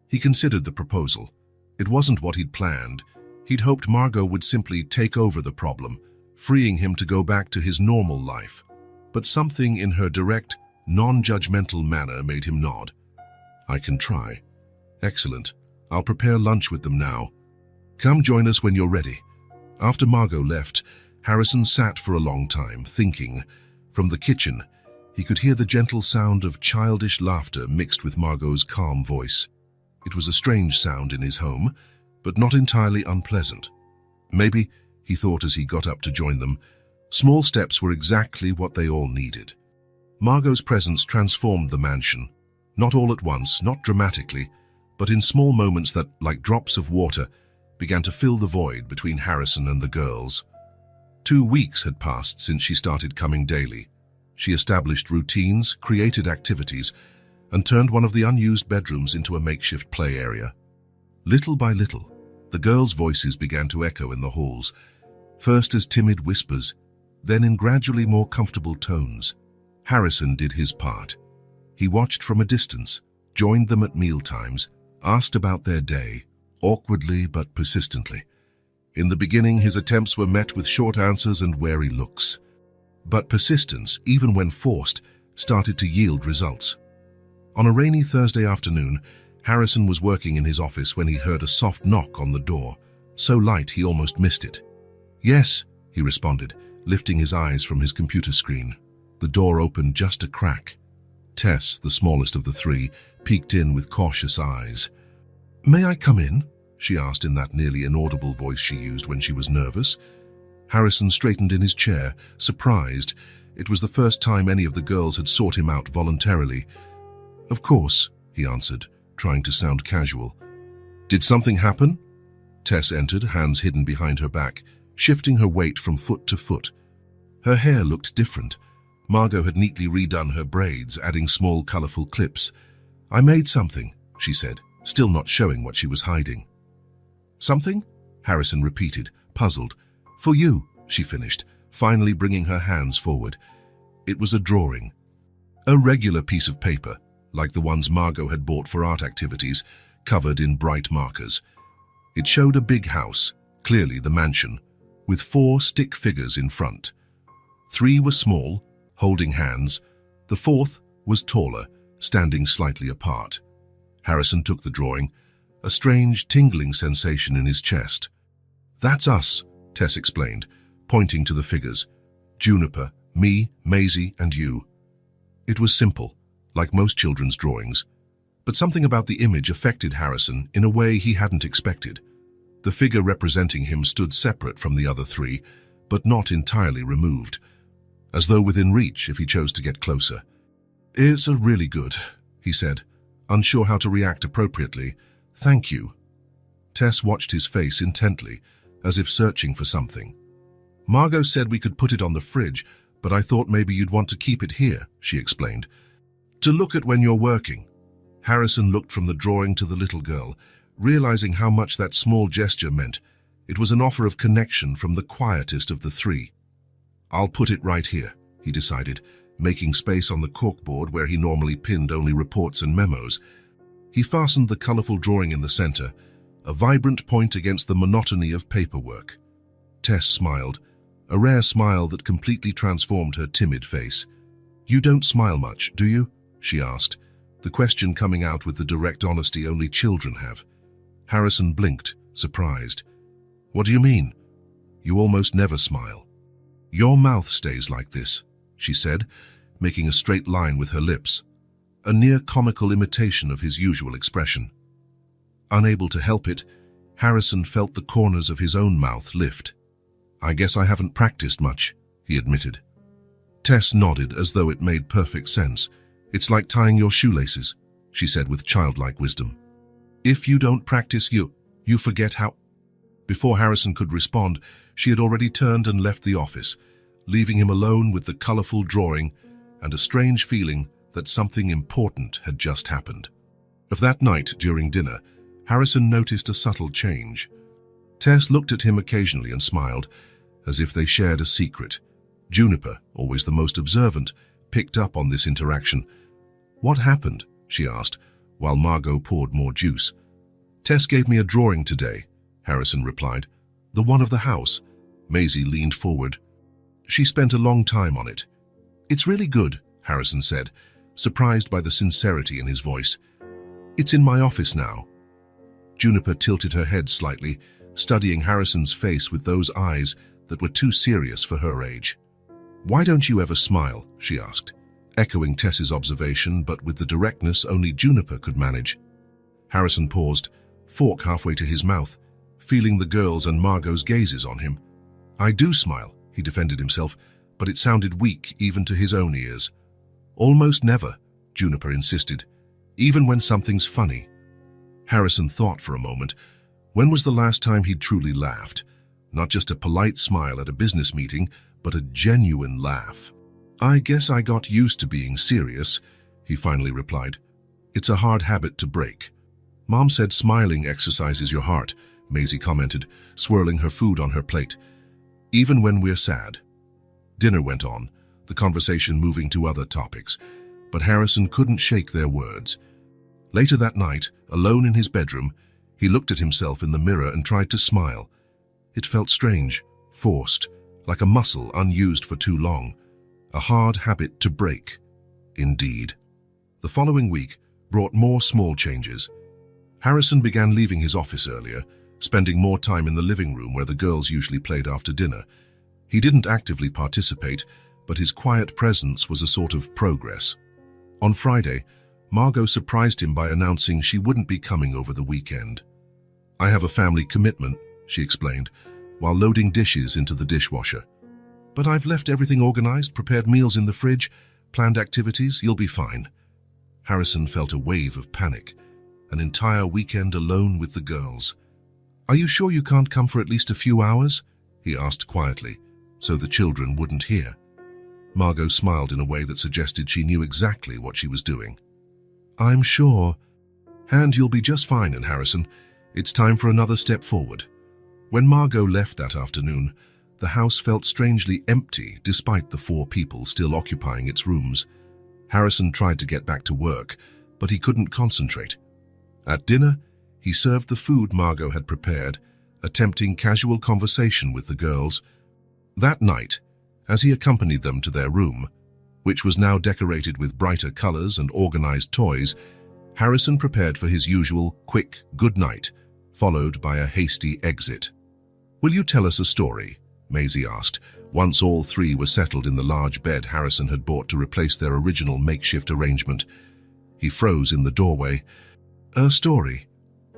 He considered the proposal. It wasn't what he'd planned. He'd hoped Margot would simply take over the problem, freeing him to go back to his normal life. But something in her direct, non-judgmental manner made him nod. "I can try." "Excellent. I'll prepare lunch with them now." Come join us when you're ready." After Margot left, Harrison sat for a long time, thinking. From the kitchen, he could hear the gentle sound of childish laughter mixed with Margot's calm voice. It was a strange sound in his home, but not entirely unpleasant. Maybe, he thought as he got up to join them, small steps were exactly what they all needed. Margot's presence transformed the mansion, not all at once, not dramatically, but in small moments that, like drops of water, began to fill the void between Harrison and the girls. 2 weeks had passed since she started coming daily. She established routines, created activities, and turned one of the unused bedrooms into a makeshift play area. Little by little, the girls' voices began to echo in the halls, first as timid whispers, then in gradually more comfortable tones. Harrison did his part. He watched from a distance, joined them at mealtimes, asked about their day, awkwardly but persistently. In the beginning, his attempts were met with short answers and wary looks. But persistence, even when forced, started to yield results. On a rainy Thursday afternoon, Harrison was working in his office when he heard a soft knock on the door, so light he almost missed it. "Yes," he responded, lifting his eyes from his computer screen. The door opened just a crack. Tess, the smallest of the three, peeked in with cautious eyes. "May I come in?" she asked in that nearly inaudible voice she used when she was nervous. Harrison straightened in his chair, surprised. It was the first time any of the girls had sought him out voluntarily. "Of course," he answered, trying to sound casual. "Did something happen?" Tess entered, hands hidden behind her back, shifting her weight from foot to foot. Her hair looked different. Margot had neatly redone her braids, adding small, colorful clips. "I made something," she said, still not showing what she was hiding. "Something?" Harrison repeated, puzzled. "For you," she finished, finally bringing her hands forward. It was a drawing. A regular piece of paper, like the ones Margot had bought for art activities, covered in bright markers. It showed a big house, clearly the mansion, with 4 stick figures in front. 3 were small, holding hands. The 4th was taller, standing slightly apart. Harrison took the drawing, a strange tingling sensation in his chest. "That's us," Tess explained, pointing to the figures. "Juniper, me, Maisie, and you." It was simple, like most children's drawings, but something about the image affected Harrison in a way he hadn't expected. The figure representing him stood separate from the other 3, but not entirely removed, as though within reach if he chose to get closer. "It's really good," he said, unsure how to react appropriately. "Thank you." Tess watched his face intently, as if searching for something. "Margot said we could put it on the fridge, but I thought maybe you'd want to keep it here," she explained. "To look at when you're working." Harrison looked from the drawing to the little girl, realizing how much that small gesture meant. It was an offer of connection from the quietest of the 3. "I'll put it right here," he decided, making space on the corkboard where he normally pinned only reports and memos. He fastened the colorful drawing in the center, a vibrant point against the monotony of paperwork. Tess smiled, a rare smile that completely transformed her timid face. "You don't smile much, do you?" she asked, the question coming out with the direct honesty only children have. Harrison blinked, surprised. "What do you mean?" "You almost never smile." "Your mouth stays like this," she said, making a straight line with her lips, a near comical imitation of his usual expression. Unable to help it, Harrison felt the corners of his own mouth lift. "I guess I haven't practiced much," he admitted. Tess nodded as though it made perfect sense. "It's like tying your shoelaces," she said with childlike wisdom. "If you don't practice, you forget how—" Before Harrison could respond, she had already turned and left the office, leaving him alone with the colorful drawing and a strange feeling that something important had just happened. Of that night, during dinner, Harrison noticed a subtle change. Tess looked at him occasionally and smiled, as if they shared a secret. Juniper, always the most observant, picked up on this interaction. "What happened?" she asked, while Margot poured more juice. "Tess gave me a drawing today," Harrison replied. "The one of the house." Maisie leaned forward. "She spent a long time on it." "It's really good," Harrison said, surprised by the sincerity in his voice. "It's in my office now." Juniper tilted her head slightly, studying Harrison's face with those eyes that were too serious for her age. "Why don't you ever smile?" she asked, echoing Tess's observation, but with the directness only Juniper could manage. Harrison paused, fork halfway to his mouth, feeling the girls' and Margot's gazes on him. "I do smile," he defended himself, but it sounded weak even to his own ears. "Almost never," Juniper insisted, "even when something's funny." Harrison thought for a moment. When was the last time he'd truly laughed? Not just a polite smile at a business meeting, but a genuine laugh. "I guess I got used to being serious," he finally replied. "It's a hard habit to break." "Mom said smiling exercises your heart," Maisie commented, swirling her food on her plate. "Even when we're sad." Dinner went on, the conversation moving to other topics, but Harrison couldn't shake their words. Later that night, alone in his bedroom, he looked at himself in the mirror and tried to smile. It felt strange, forced, like a muscle unused for too long. A hard habit to break, indeed. The following week brought more small changes. Harrison began leaving his office earlier, spending more time in the living room where the girls usually played after dinner. He didn't actively participate, but his quiet presence was a sort of progress. On Friday, Margot surprised him by announcing she wouldn't be coming over the weekend. "I have a family commitment," she explained, while loading dishes into the dishwasher. "But I've left everything organized, prepared meals in the fridge, planned activities, you'll be fine." Harrison felt a wave of panic. An entire weekend alone with the girls. "Are you sure you can't come for at least a few hours?" he asked quietly, so the children wouldn't hear. Margot smiled in a way that suggested she knew exactly what she was doing. "I'm sure. And you'll be just fine, and Harrison, it's time for another step forward." When Margot left that afternoon, the house felt strangely empty despite the 4 people still occupying its rooms. Harrison tried to get back to work, but he couldn't concentrate. At dinner, he served the food Margot had prepared, attempting casual conversation with the girls. That night, as he accompanied them to their room, which was now decorated with brighter colors and organized toys, Harrison prepared for his usual quick good night, followed by a hasty exit. "Will you tell us a story?" Maisie asked, once all 3 were settled in the large bed Harrison had bought to replace their original makeshift arrangement. He froze in the doorway. "A story.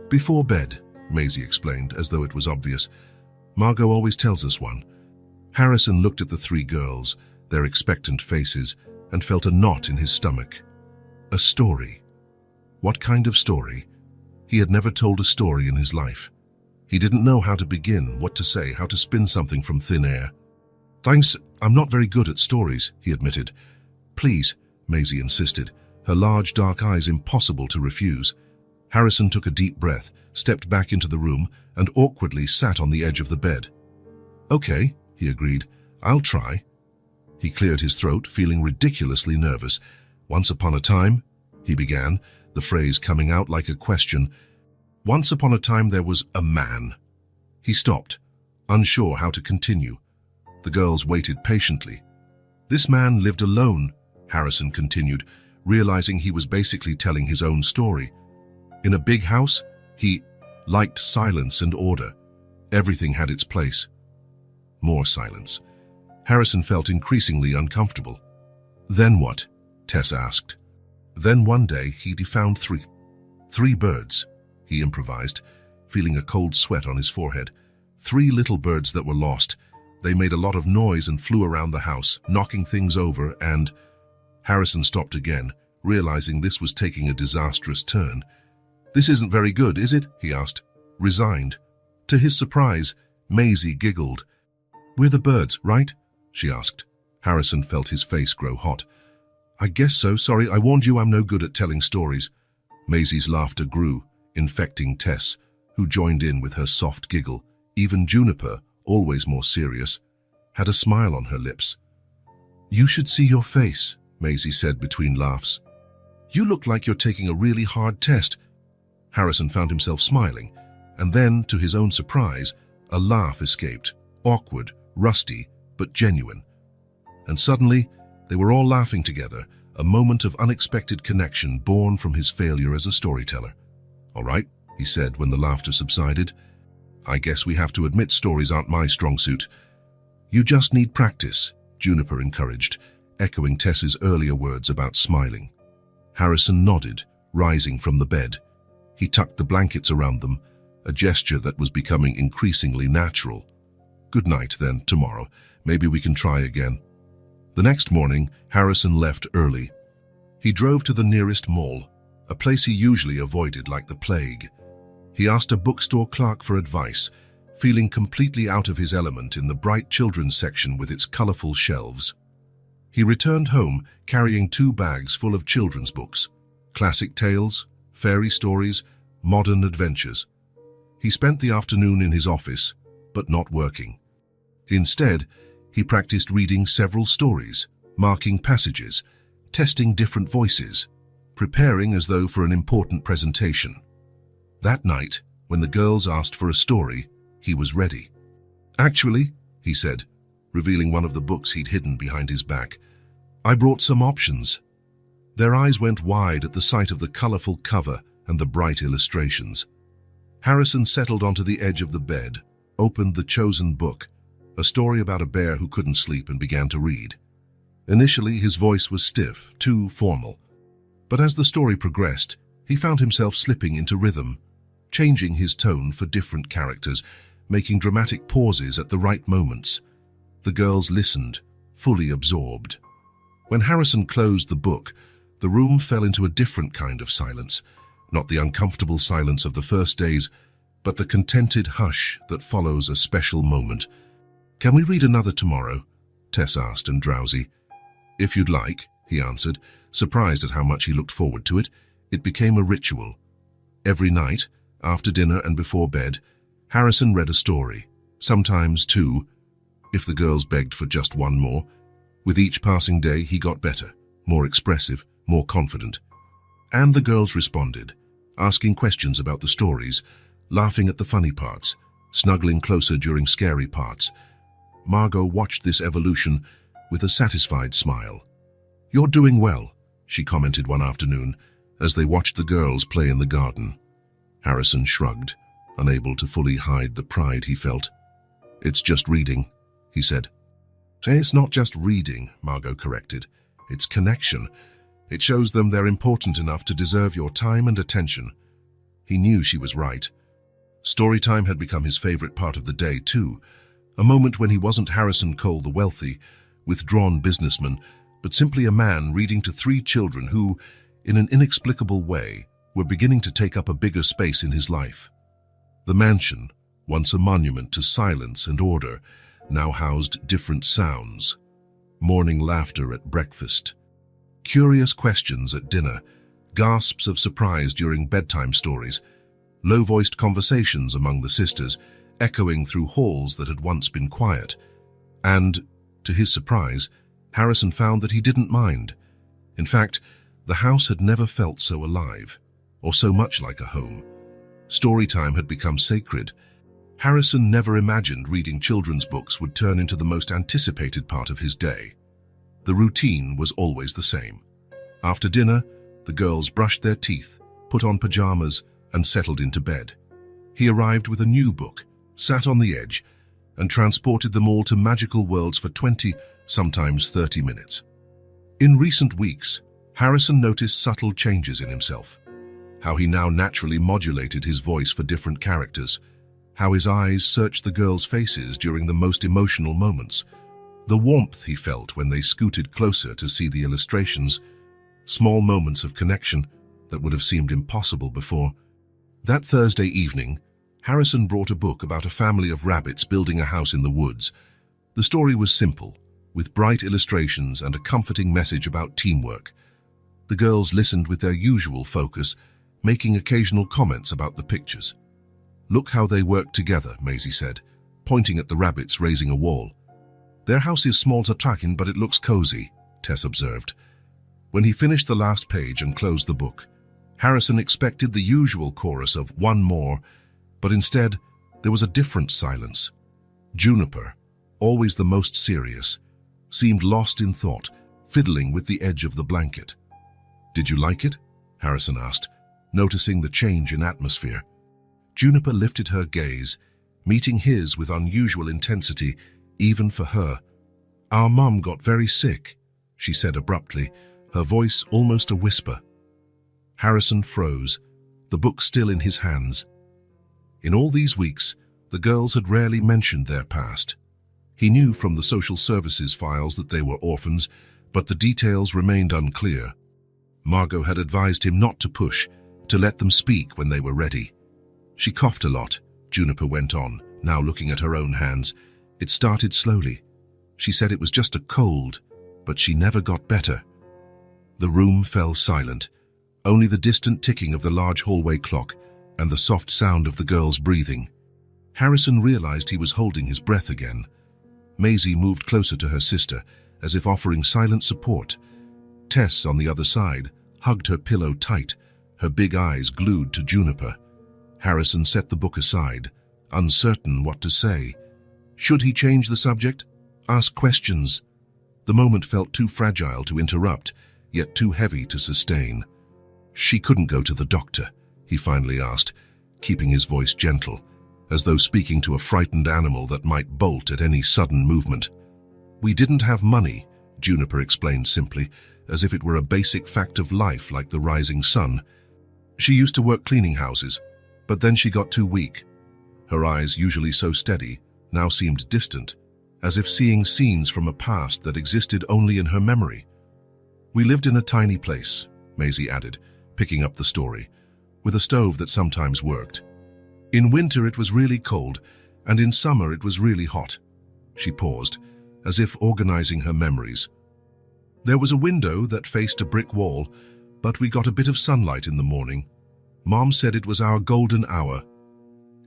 Before bed," Maisie explained, as though it was obvious. "Margot always tells us one." Harrison looked at the 3 girls, their expectant faces, and felt a knot in his stomach. A story. What kind of story? He had never told a story in his life. He didn't know how to begin, what to say, how to spin something from thin air. "Thanks, I'm not very good at stories," he admitted. "Please," Maisie insisted, her large dark eyes impossible to refuse. Harrison took a deep breath, stepped back into the room, and awkwardly sat on the edge of the bed. "Okay," he agreed, "I'll try." He cleared his throat, feeling ridiculously nervous. "Once upon a time," he began, the phrase coming out like a question. "Once upon a time there was a man." He stopped, unsure how to continue. The girls waited patiently. "This man lived alone," Harrison continued, realizing he was basically telling his own story. "In a big house, he liked silence and order. Everything had its place." More silence. Harrison felt increasingly uncomfortable. "Then what?" Tess asked. "Then one day he found three birds," he improvised, feeling a cold sweat on his forehead. 3 little birds that were lost. They made a lot of noise and flew around the house, knocking things over, and... Harrison stopped again, realizing this was taking a disastrous turn. "This isn't very good, is it?" he asked, resigned. To his surprise, Maisie giggled. "We're the birds, right?" she asked. Harrison felt his face grow hot. "I guess so. Sorry, I warned you I'm no good at telling stories." Maisie's laughter grew, infecting Tess, who joined in with her soft giggle. Even Juniper, always more serious, had a smile on her lips. "You should see your face," Maisie said between laughs. "You look like you're taking a really hard test." Harrison found himself smiling, and then, to his own surprise, a laugh escaped, awkward, rusty, but genuine. And suddenly, they were all laughing together, a moment of unexpected connection born from his failure as a storyteller. "All right," he said when the laughter subsided. I guess we have to admit stories aren't my strong suit. You just need practice, Juniper encouraged, echoing Tess's earlier words about smiling. Harrison nodded, rising from the bed. He tucked the blankets around them, a gesture that was becoming increasingly natural. Good night, then, tomorrow. Maybe we can try again. The next morning, Harrison left early. He drove to the nearest mall, a place he usually avoided like the plague. He asked a bookstore clerk for advice, feeling completely out of his element in the bright children's section with its colorful shelves. He returned home carrying 2 bags full of children's books, classic tales, fairy stories, modern adventures. He spent the afternoon in his office, but not working. Instead, he practiced reading several stories, marking passages, testing different voices, preparing as though for an important presentation. That night, when the girls asked for a story, he was ready. Actually, he said, revealing one of the books he'd hidden behind his back, I brought some options. Their eyes went wide at the sight of the colorful cover and the bright illustrations. Harrison settled onto the edge of the bed, opened the chosen book, a story about a bear who couldn't sleep, and began to read. Initially, his voice was stiff, too formal. But as the story progressed, he found himself slipping into rhythm, changing his tone for different characters, making dramatic pauses at the right moments. The girls listened, fully absorbed. When Harrison closed the book, the room fell into a different kind of silence, not the uncomfortable silence of the first days, but the contented hush that follows a special moment. Can we read another tomorrow? Tess asked, and drowsy. If you'd like, he answered, surprised at how much he looked forward to it. It became a ritual. Every night, after dinner and before bed, Harrison read a story, sometimes 2, if the girls begged for just one more. With each passing day, he got better, more expressive, more confident. And the girls responded, asking questions about the stories, laughing at the funny parts, snuggling closer during scary parts. Margot watched this evolution with a satisfied smile. You're doing well, she commented one afternoon, as they watched the girls play in the garden. Harrison shrugged, unable to fully hide the pride he felt. It's just reading, he said. It's not just reading, Margot corrected. It's connection. It shows them they're important enough to deserve your time and attention. He knew she was right. Storytime had become his favorite part of the day, too, a moment when he wasn't Harrison Cole the wealthy, withdrawn businessman, but simply a man reading to 3 children who, in an inexplicable way, were beginning to take up a bigger space in his life. The mansion, once a monument to silence and order, now housed different sounds. Morning laughter at breakfast, curious questions at dinner, gasps of surprise during bedtime stories, low-voiced conversations among the sisters, echoing through halls that had once been quiet. And, to his surprise, Harrison found that he didn't mind. In fact, the house had never felt so alive, or so much like a home. Storytime had become sacred. Harrison never imagined reading children's books would turn into the most anticipated part of his day. The routine was always the same. After dinner, the girls brushed their teeth, put on pajamas, and settled into bed. He arrived with a new book, sat on the edge, and transported them all to magical worlds for 20, sometimes 30 minutes. In recent weeks, Harrison noticed subtle changes in himself. How he now naturally modulated his voice for different characters, how his eyes searched the girls' faces during the most emotional moments, the warmth he felt when they scooted closer to see the illustrations, small moments of connection that would have seemed impossible before. That Thursday evening, Harrison brought a book about a family of rabbits building a house in the woods. The story was simple, with bright illustrations and a comforting message about teamwork. The girls listened with their usual focus, making occasional comments about the pictures. Look how they work together, Maisie said, pointing at the rabbits raising a wall. Their house is small to track in, but it looks cozy, Tess observed. When he finished the last page and closed the book, Harrison expected the usual chorus of one more, but instead there was a different silence. Juniper, always the most serious, seemed lost in thought, fiddling with the edge of the blanket. Did you like it? Harrison asked, noticing the change in atmosphere. Juniper lifted her gaze, meeting his with unusual intensity, even for her. "Our mum got very sick," she said abruptly, her voice almost a whisper. Harrison froze, the book still in his hands. In all these weeks, the girls had rarely mentioned their past. He knew from the social services files that they were orphans, but the details remained unclear. Margot had advised him not to push, to let them speak when they were ready. "She coughed a lot," Juniper went on, now looking at her own hands. "It started slowly. She said it was just a cold, but she never got better." The room fell silent, only the distant ticking of the large hallway clock and the soft sound of the girls' breathing. Harrison realized he was holding his breath again. Maisie moved closer to her sister, as if offering silent support. Tess, on the other side, hugged her pillow tight, her big eyes glued to Juniper. Harrison set the book aside, uncertain what to say. Should he change the subject? Ask questions? The moment felt too fragile to interrupt, yet too heavy to sustain. "She couldn't go to the doctor," he finally asked, keeping his voice gentle, as though speaking to a frightened animal that might bolt at any sudden movement. "We didn't have money," Juniper explained simply, as if it were a basic fact of life like the rising sun. "She used to work cleaning houses, but then she got too weak." Her eyes, usually so steady, now seemed distant, as if seeing scenes from a past that existed only in her memory. "We lived in a tiny place," Maisie added, picking up the story, "with a stove that sometimes worked. In winter it was really cold, and in summer it was really hot." She paused, as if organizing her memories. "There was a window that faced a brick wall, but we got a bit of sunlight in the morning. Mom said it was our golden hour."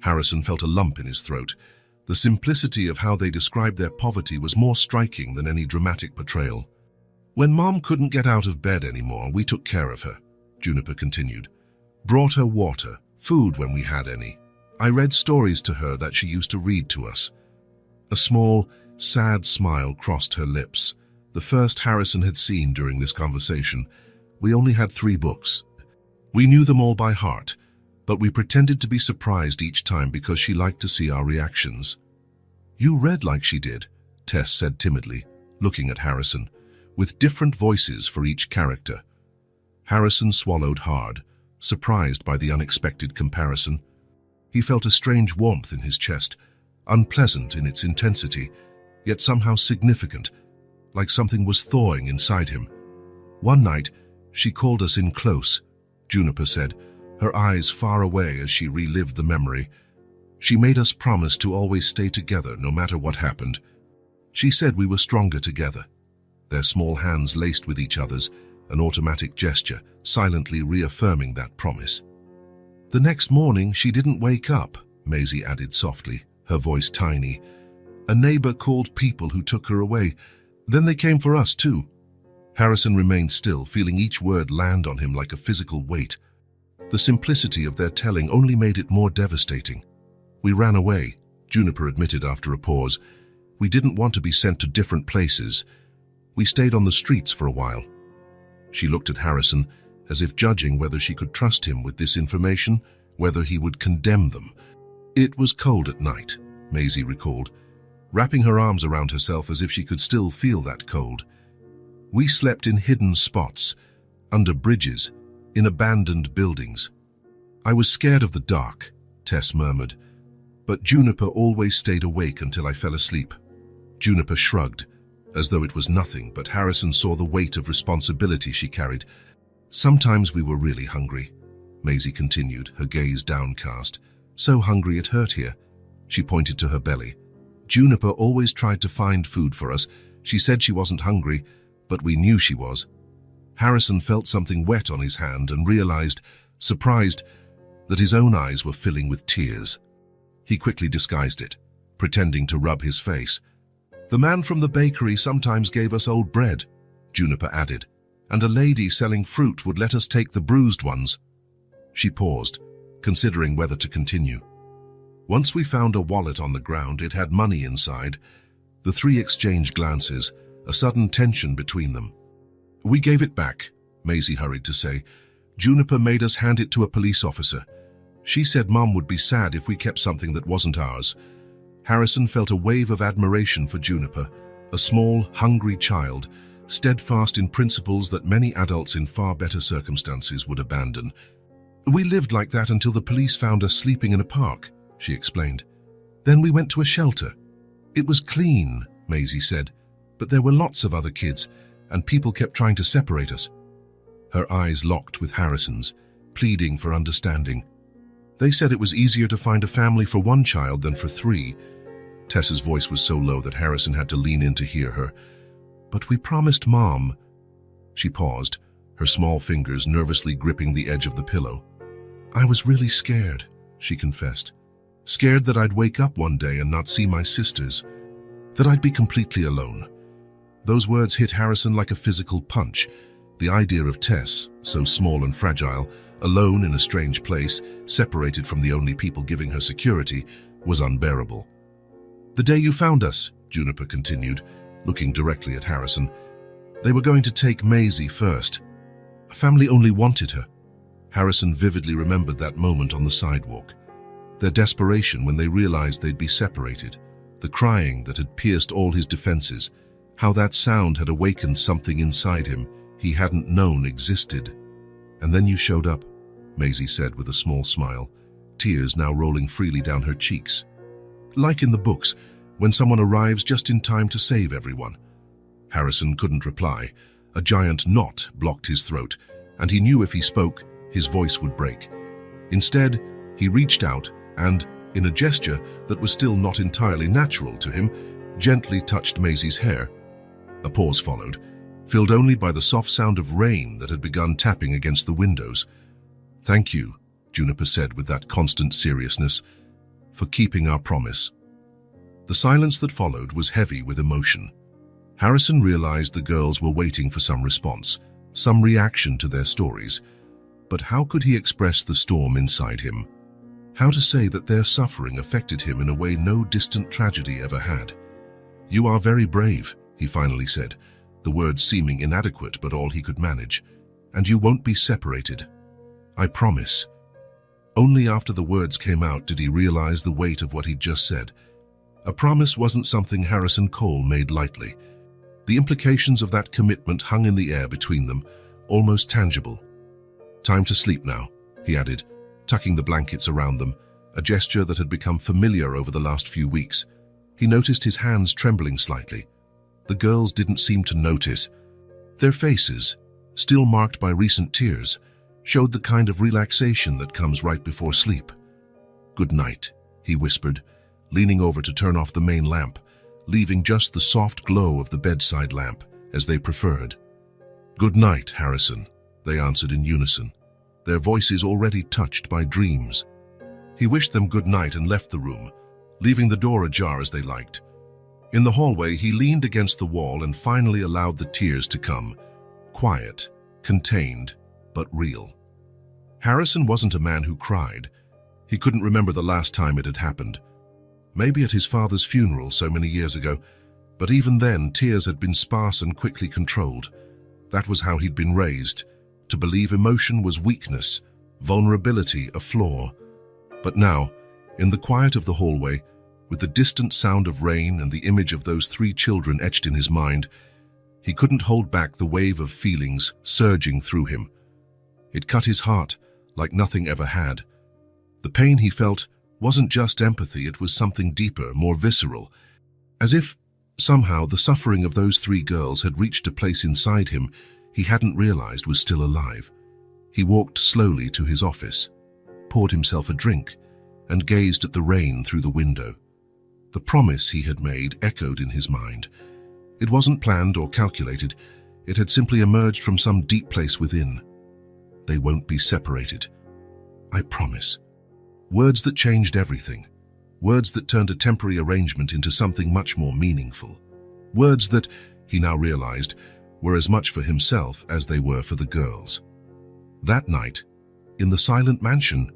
Harrison felt a lump in his throat. The simplicity of how they described their poverty was more striking than any dramatic portrayal. "When Mom couldn't get out of bed anymore, we took care of her," Juniper continued. "Brought her water, food when we had any. I read stories to her that she used to read to us." A small, sad smile crossed her lips, the first Harrison had seen during this conversation. "We only had 3 books. We knew them all by heart, but we pretended to be surprised each time because she liked to see our reactions." "You read like she did," Tess said timidly, looking at Harrison, "with different voices for each character." Harrison swallowed hard, surprised by the unexpected comparison. He felt a strange warmth in his chest, unpleasant in its intensity, yet somehow significant, like something was thawing inside him. "One night, she called us in close," Juniper said, her eyes far away as she relived the memory. "She made us promise to always stay together no matter what happened. She said we were stronger together." Their small hands laced with each other's, an automatic gesture, silently reaffirming that promise. "The next morning she didn't wake up," Maisie added softly, her voice tiny. "A neighbor called people who took her away. Then they came for us too." Harrison remained still, feeling each word land on him like a physical weight. The simplicity of their telling only made it more devastating. "We ran away," Juniper admitted after a pause. "We didn't want to be sent to different places. We stayed on the streets for a while." She looked at Harrison, as if judging whether she could trust him with this information, whether he would condemn them. "It was cold at night," Maisie recalled, wrapping her arms around herself as if she could still feel that cold. "We slept in hidden spots, under bridges, in abandoned buildings. I was scared of the dark," Tess murmured, "but Juniper always stayed awake until I fell asleep." Juniper shrugged, as though it was nothing, but Harrison saw the weight of responsibility she carried. "Sometimes we were really hungry," Maisie continued, her gaze downcast. "So hungry it hurt here." She pointed to her belly. "Juniper always tried to find food for us. She said she wasn't hungry, but we knew she was." Harrison felt something wet on his hand and realized, surprised, that his own eyes were filling with tears. He quickly disguised it, pretending to rub his face. "The man from the bakery sometimes gave us old bread," Juniper added, "and a lady selling fruit would let us take the bruised ones." She paused, considering whether to continue. "Once we found a wallet on the ground, it had money inside." The 3 exchanged glances, a sudden tension between them. "We gave it back," Maisie hurried to say. "Juniper made us hand it to a police officer. She said Mom would be sad if we kept something that wasn't ours. Harrison felt a wave of admiration for Juniper, a small, hungry child, steadfast in principles that many adults in far better circumstances would abandon. We lived like that until the police found us sleeping in a park, she explained. Then we went to a shelter. It was clean, Maisie said, but there were lots of other kids, and people kept trying to separate us. Her eyes locked with Harrison's, pleading for understanding. They said it was easier to find a family for one child than for three. Tessa's voice was so low that Harrison had to lean in to hear her. But we promised Mom. She paused, her small fingers nervously gripping the edge of the pillow. I was really scared, she confessed. Scared that I'd wake up one day and not see my sisters, that I'd be completely alone. Those words hit Harrison like a physical punch. The idea of Tess, so small and fragile, alone in a strange place, separated from the only people giving her security, was unbearable. The day you found us, Juniper continued, looking directly at Harrison, they were going to take Maisie first. A family only wanted her. Harrison vividly remembered that moment on the sidewalk. Their desperation when they realized they'd be separated, the crying that had pierced all his defenses, how that sound had awakened something inside him he hadn't known existed. And then you showed up, Maisie said with a small smile, tears now rolling freely down her cheeks. Like in the books, when someone arrives just in time to save everyone. Harrison couldn't reply. A giant knot blocked his throat, and he knew if he spoke, his voice would break. Instead, he reached out and, in a gesture that was still not entirely natural to him, gently touched Maisie's hair. A pause followed, filled only by the soft sound of rain that had begun tapping against the windows. Thank you, Juniper said with that constant seriousness, for keeping our promise. The silence that followed was heavy with emotion. Harrison realized the girls were waiting for some response, some reaction to their stories. But how could he express the storm inside him? How to say that their suffering affected him in a way no distant tragedy ever had? You are very brave, he finally said, the words seeming inadequate but all he could manage. And you won't be separated. I promise. Only after the words came out did he realize the weight of what he'd just said. A promise wasn't something Harrison Cole made lightly. The implications of that commitment hung in the air between them, almost tangible. Time to sleep now, he added, tucking the blankets around them, a gesture that had become familiar over the last few weeks. He noticed his hands trembling slightly. The girls didn't seem to notice. Their faces, still marked by recent tears, showed the kind of relaxation that comes right before sleep. Good night, he whispered, leaning over to turn off the main lamp, leaving just the soft glow of the bedside lamp, as they preferred. Good night, Harrison, they answered in unison, their voices already touched by dreams. He wished them good night and left the room, leaving the door ajar as they liked. In the hallway, he leaned against the wall and finally allowed the tears to come, quiet, contained, but real. Harrison wasn't a man who cried. He couldn't remember the last time it had happened. Maybe at his father's funeral so many years ago, but even then tears had been sparse and quickly controlled. That was how he'd been raised, to believe emotion was weakness, vulnerability a flaw. But now, in the quiet of the hallway, with the distant sound of rain and the image of those 3 children etched in his mind, he couldn't hold back the wave of feelings surging through him. It cut his heart like nothing ever had. The pain he felt wasn't just empathy, it was something deeper, more visceral, as if somehow the suffering of those 3 girls had reached a place inside him he hadn't realized was still alive. He walked slowly to his office, poured himself a drink, and gazed at the rain through the window. The promise he had made echoed in his mind. It wasn't planned or calculated. It had simply emerged from some deep place within. They won't be separated. I promise. Words that changed everything. Words that turned a temporary arrangement into something much more meaningful. Words that, he now realized, were as much for himself as they were for the girls. That night, in the silent mansion,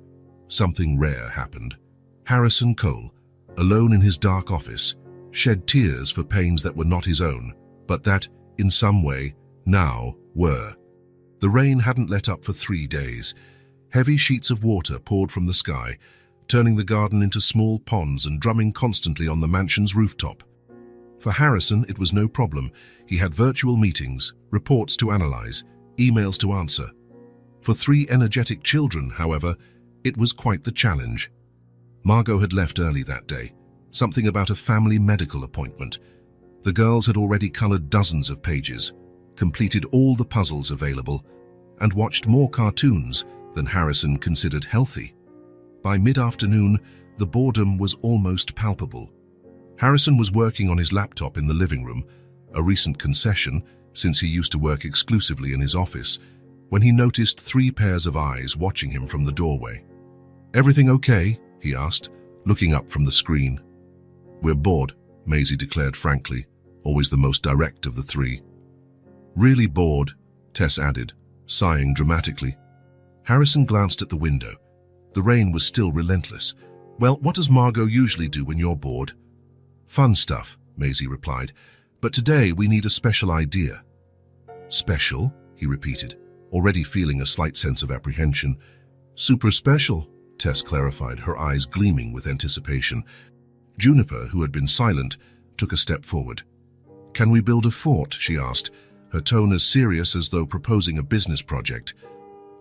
something rare happened. Harrison Cole, alone in his dark office, shed tears for pains that were not his own, but that, in some way, now were. The rain hadn't let up for 3 days. Heavy sheets of water poured from the sky, turning the garden into small ponds and drumming constantly on the mansion's rooftop. For Harrison, it was no problem. He had virtual meetings, reports to analyze, emails to answer. For three energetic children, however, it was quite the challenge. Margot had left early that day, something about a family medical appointment. The girls had already colored dozens of pages, completed all the puzzles available, and watched more cartoons than Harrison considered healthy. By mid-afternoon, the boredom was almost palpable. Harrison was working on his laptop in the living room, a recent concession since he used to work exclusively in his office, when he noticed three pairs of eyes watching him from the doorway. "Everything okay?" he asked, looking up from the screen. "We're bored," Maisie declared frankly, always the most direct of the three. "Really bored," Tess added, sighing dramatically. Harrison glanced at the window. The rain was still relentless. "Well, what does Margot usually do when you're bored?" "Fun stuff," Maisie replied, "but today we need a special idea." "Special?" he repeated, already feeling a slight sense of apprehension. "Super special," Tess clarified, her eyes gleaming with anticipation. Juniper, who had been silent, took a step forward. "Can we build a fort?" she asked, her tone as serious as though proposing a business project.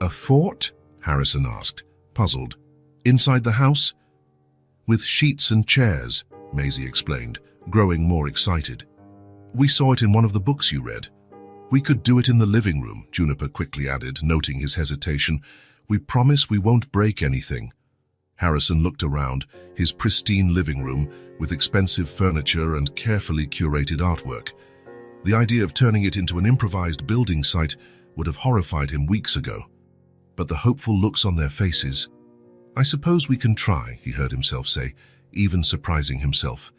"A fort?" Harrison asked, puzzled. "Inside the house?" "With sheets and chairs," Maisie explained, growing more excited. "We saw it in one of the books you read." "We could do it in the living room," Juniper quickly added, noting his hesitation. "We promise we won't break anything." Harrison looked around, his pristine living room with expensive furniture and carefully curated artwork. The idea of turning it into an improvised building site would have horrified him weeks ago. But the hopeful looks on their faces. "I suppose we can try," he heard himself say, even surprising himself.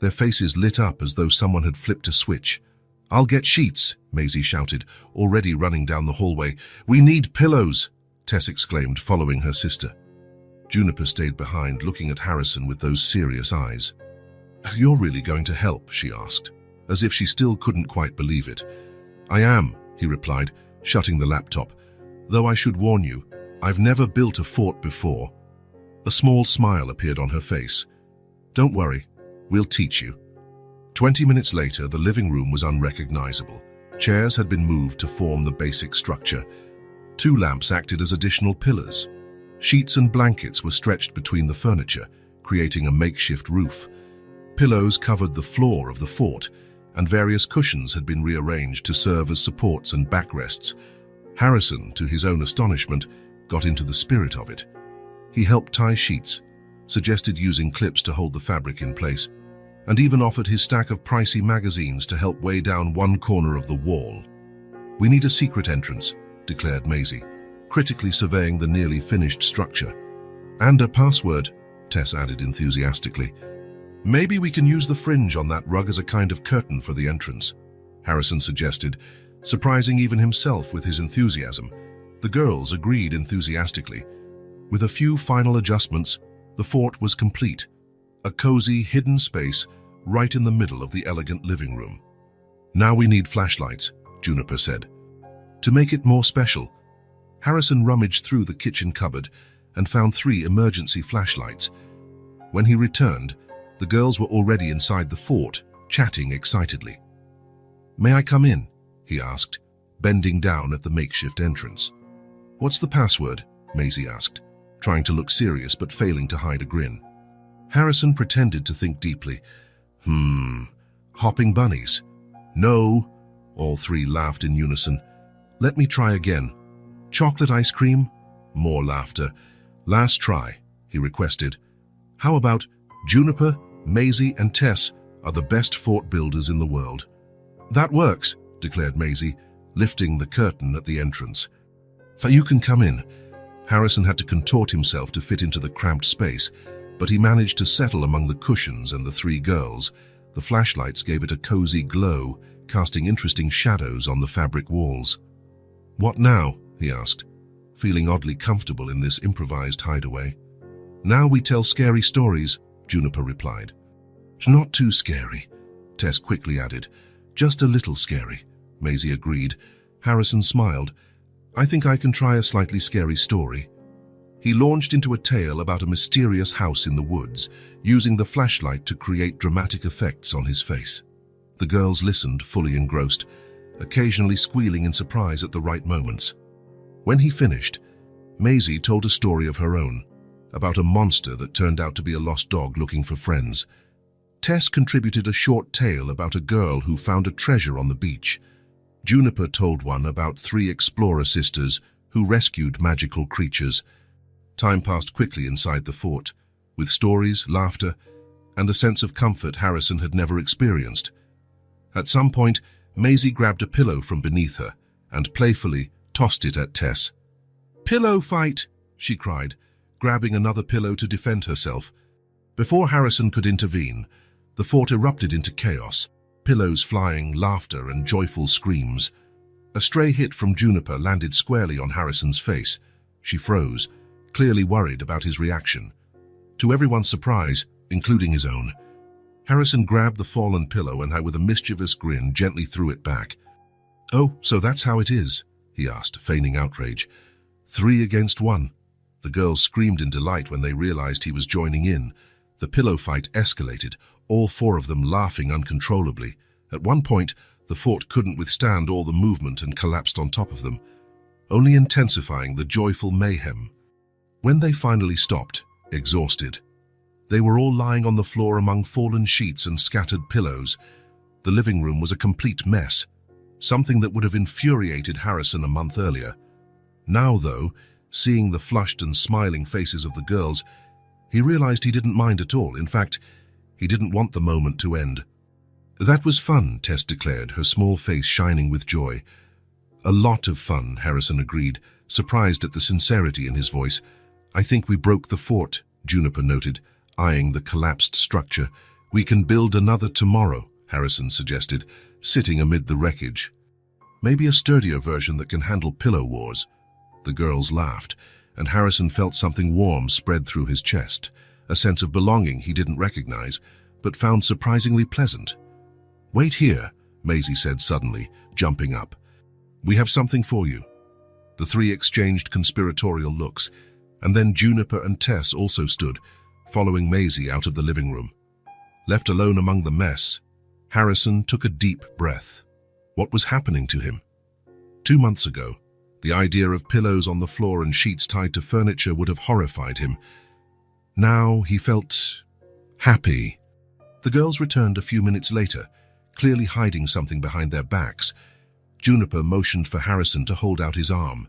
Their faces lit up as though someone had flipped a switch. "I'll get sheets," Maisie shouted, already running down the hallway. "We need pillows," Tess exclaimed, following her sister. Juniper stayed behind, looking at Harrison with those serious eyes. "You're really going to help?" she asked, as if she still couldn't quite believe it. "I am," he replied, shutting the laptop. "Though I should warn you, I've never built a fort before." A small smile appeared on her face. "Don't worry, we'll teach you." 20 minutes later, the living room was unrecognizable. Chairs had been moved to form the basic structure. 2 lamps acted as additional pillars. Sheets and blankets were stretched between the furniture, creating a makeshift roof. Pillows covered the floor of the fort, and various cushions had been rearranged to serve as supports and backrests. Harrison, to his own astonishment, got into the spirit of it. He helped tie sheets, suggested using clips to hold the fabric in place, and even offered his stack of pricey magazines to help weigh down one corner of the wall. "We need a secret entrance," declared Maisie, critically surveying the nearly finished structure. "And a password," Tess added enthusiastically. "Maybe we can use the fringe on that rug as a kind of curtain for the entrance," Harrison suggested, surprising even himself with his enthusiasm. The girls agreed enthusiastically. With a few final adjustments, the fort was complete, a cozy, hidden space right in the middle of the elegant living room. "Now we need flashlights," Juniper said. To make it more special, Harrison rummaged through the kitchen cupboard and found 3 emergency flashlights. When he returned, the girls were already inside the fort, chatting excitedly. "May I come in?" he asked, bending down at the makeshift entrance. "What's the password?" Maisie asked, trying to look serious but failing to hide a grin. Harrison pretended to think deeply. Hopping bunnies." "No," all 3 laughed in unison. "Let me try again." "Chocolate ice cream?" More laughter. "Last try," he requested. "How about Juniper, Maisie, and Tess are the best fort builders in the world?" "That works," declared Maisie, lifting the curtain at the entrance. "So you can come in." Harrison had to contort himself to fit into the cramped space, but he managed to settle among the cushions and the 3 girls. The flashlights gave it a cozy glow, casting interesting shadows on the fabric walls. "What now?" he asked, feeling oddly comfortable in this improvised hideaway. "Now we tell scary stories," Juniper replied. "Not too scary," Tess quickly added. "Just a little scary," Maisie agreed. Harrison smiled. "I think I can try a slightly scary story." He launched into a tale about a mysterious house in the woods, using the flashlight to create dramatic effects on his face. The girls listened, fully engrossed, occasionally squealing in surprise at the right moments. When he finished, Maisie told a story of her own, about a monster that turned out to be a lost dog looking for friends. Tess contributed a short tale about a girl who found a treasure on the beach. Juniper told one about 3 explorer sisters who rescued magical creatures. Time passed quickly inside the fort, with stories, laughter, and a sense of comfort Harrison had never experienced. At some point, Maisie grabbed a pillow from beneath her and playfully tossed it at Tess. "Pillow fight!" she cried, grabbing another pillow to defend herself. Before Harrison could intervene, the fort erupted into chaos, pillows flying, laughter, and joyful screams. A stray hit from Juniper landed squarely on Harrison's face. She froze, clearly worried about his reaction. To everyone's surprise, including his own, Harrison grabbed the fallen pillow and with a mischievous grin gently threw it back. "Oh, so that's how it is?" he asked, feigning outrage. 3 against 1. The girls screamed in delight when they realized he was joining in. The pillow fight escalated, all 4 of them laughing uncontrollably. At one point, the fort couldn't withstand all the movement and collapsed on top of them, only intensifying the joyful mayhem. When they finally stopped, exhausted, they were all lying on the floor among fallen sheets and scattered pillows. The living room was a complete mess, something that would have infuriated Harrison a month earlier. Now, though, seeing the flushed and smiling faces of the girls, he realized he didn't mind at all. In fact, he didn't want the moment to end. "That was fun," Tess declared, her small face shining with joy. "A lot of fun," Harrison agreed, surprised at the sincerity in his voice. "I think we broke the fort," Juniper noted, eyeing the collapsed structure. "We can build another tomorrow," Harrison suggested, sitting amid the wreckage. "Maybe a sturdier version that can handle pillow wars." The girls laughed, and Harrison felt something warm spread through his chest, a sense of belonging he didn't recognize, but found surprisingly pleasant. "Wait here," Maisie said suddenly, jumping up. "We have something for you." The 3 exchanged conspiratorial looks, and then Juniper and Tess also stood, following Maisie out of the living room. Left alone among the mess, Harrison took a deep breath. What was happening to him? 2 months ago, the idea of pillows on the floor and sheets tied to furniture would have horrified him. Now he felt happy. The girls returned a few minutes later, clearly hiding something behind their backs. Juniper motioned for Harrison to hold out his arm.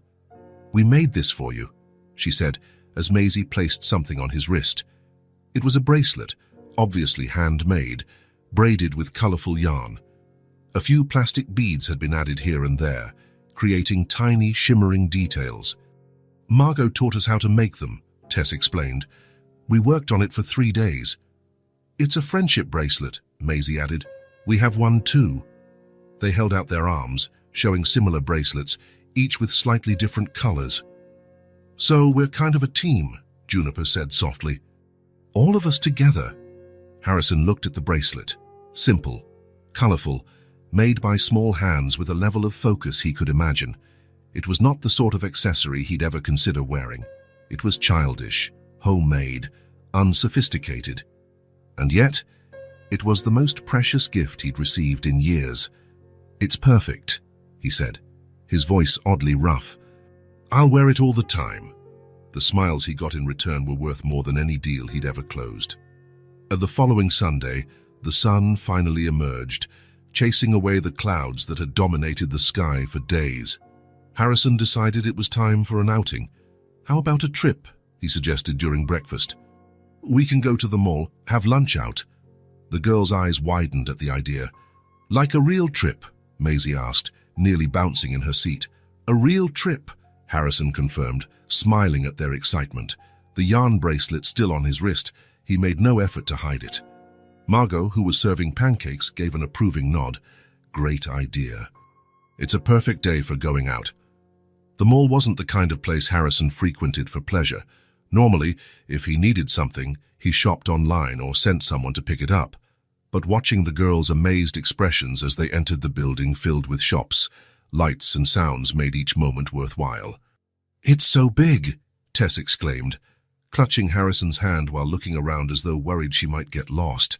"We made this for you," she said, as Maisie placed something on his wrist. It was a bracelet, obviously handmade, braided with colorful yarn. A few plastic beads had been added here and there, creating tiny, shimmering details. "Margot taught us how to make them," Tess explained. "We worked on it for 3 days." "It's a friendship bracelet," Maisie added. "We have one too." They held out their arms, showing similar bracelets, each with slightly different colors. "So we're kind of a team," Juniper said softly. "All of us together." Harrison looked at the bracelet. Simple, colorful, made by small hands with a level of focus he could imagine. It was not the sort of accessory he'd ever consider wearing. It was childish, homemade, unsophisticated. And yet, it was the most precious gift he'd received in years. "It's perfect," he said, his voice oddly rough. "I'll wear it all the time." The smiles he got in return were worth more than any deal he'd ever closed. At the following Sunday, the sun finally emerged, chasing away the clouds that had dominated the sky for days. Harrison decided it was time for an outing. "How about a trip?" he suggested during breakfast. "We can go to the mall, have lunch out." The girl's eyes widened at the idea. "Like a real trip?" Maisie asked, nearly bouncing in her seat. "A real trip," Harrison confirmed, smiling at their excitement. The yarn bracelet still on his wrist, he made no effort to hide it. Margot, who was serving pancakes, gave an approving nod. "Great idea. It's a perfect day for going out." The mall wasn't the kind of place Harrison frequented for pleasure. Normally, if he needed something, he shopped online or sent someone to pick it up. But watching the girls' amazed expressions as they entered the building filled with shops, lights and sounds made each moment worthwhile. "It's so big," Tess exclaimed, clutching Harrison's hand while looking around as though worried she might get lost.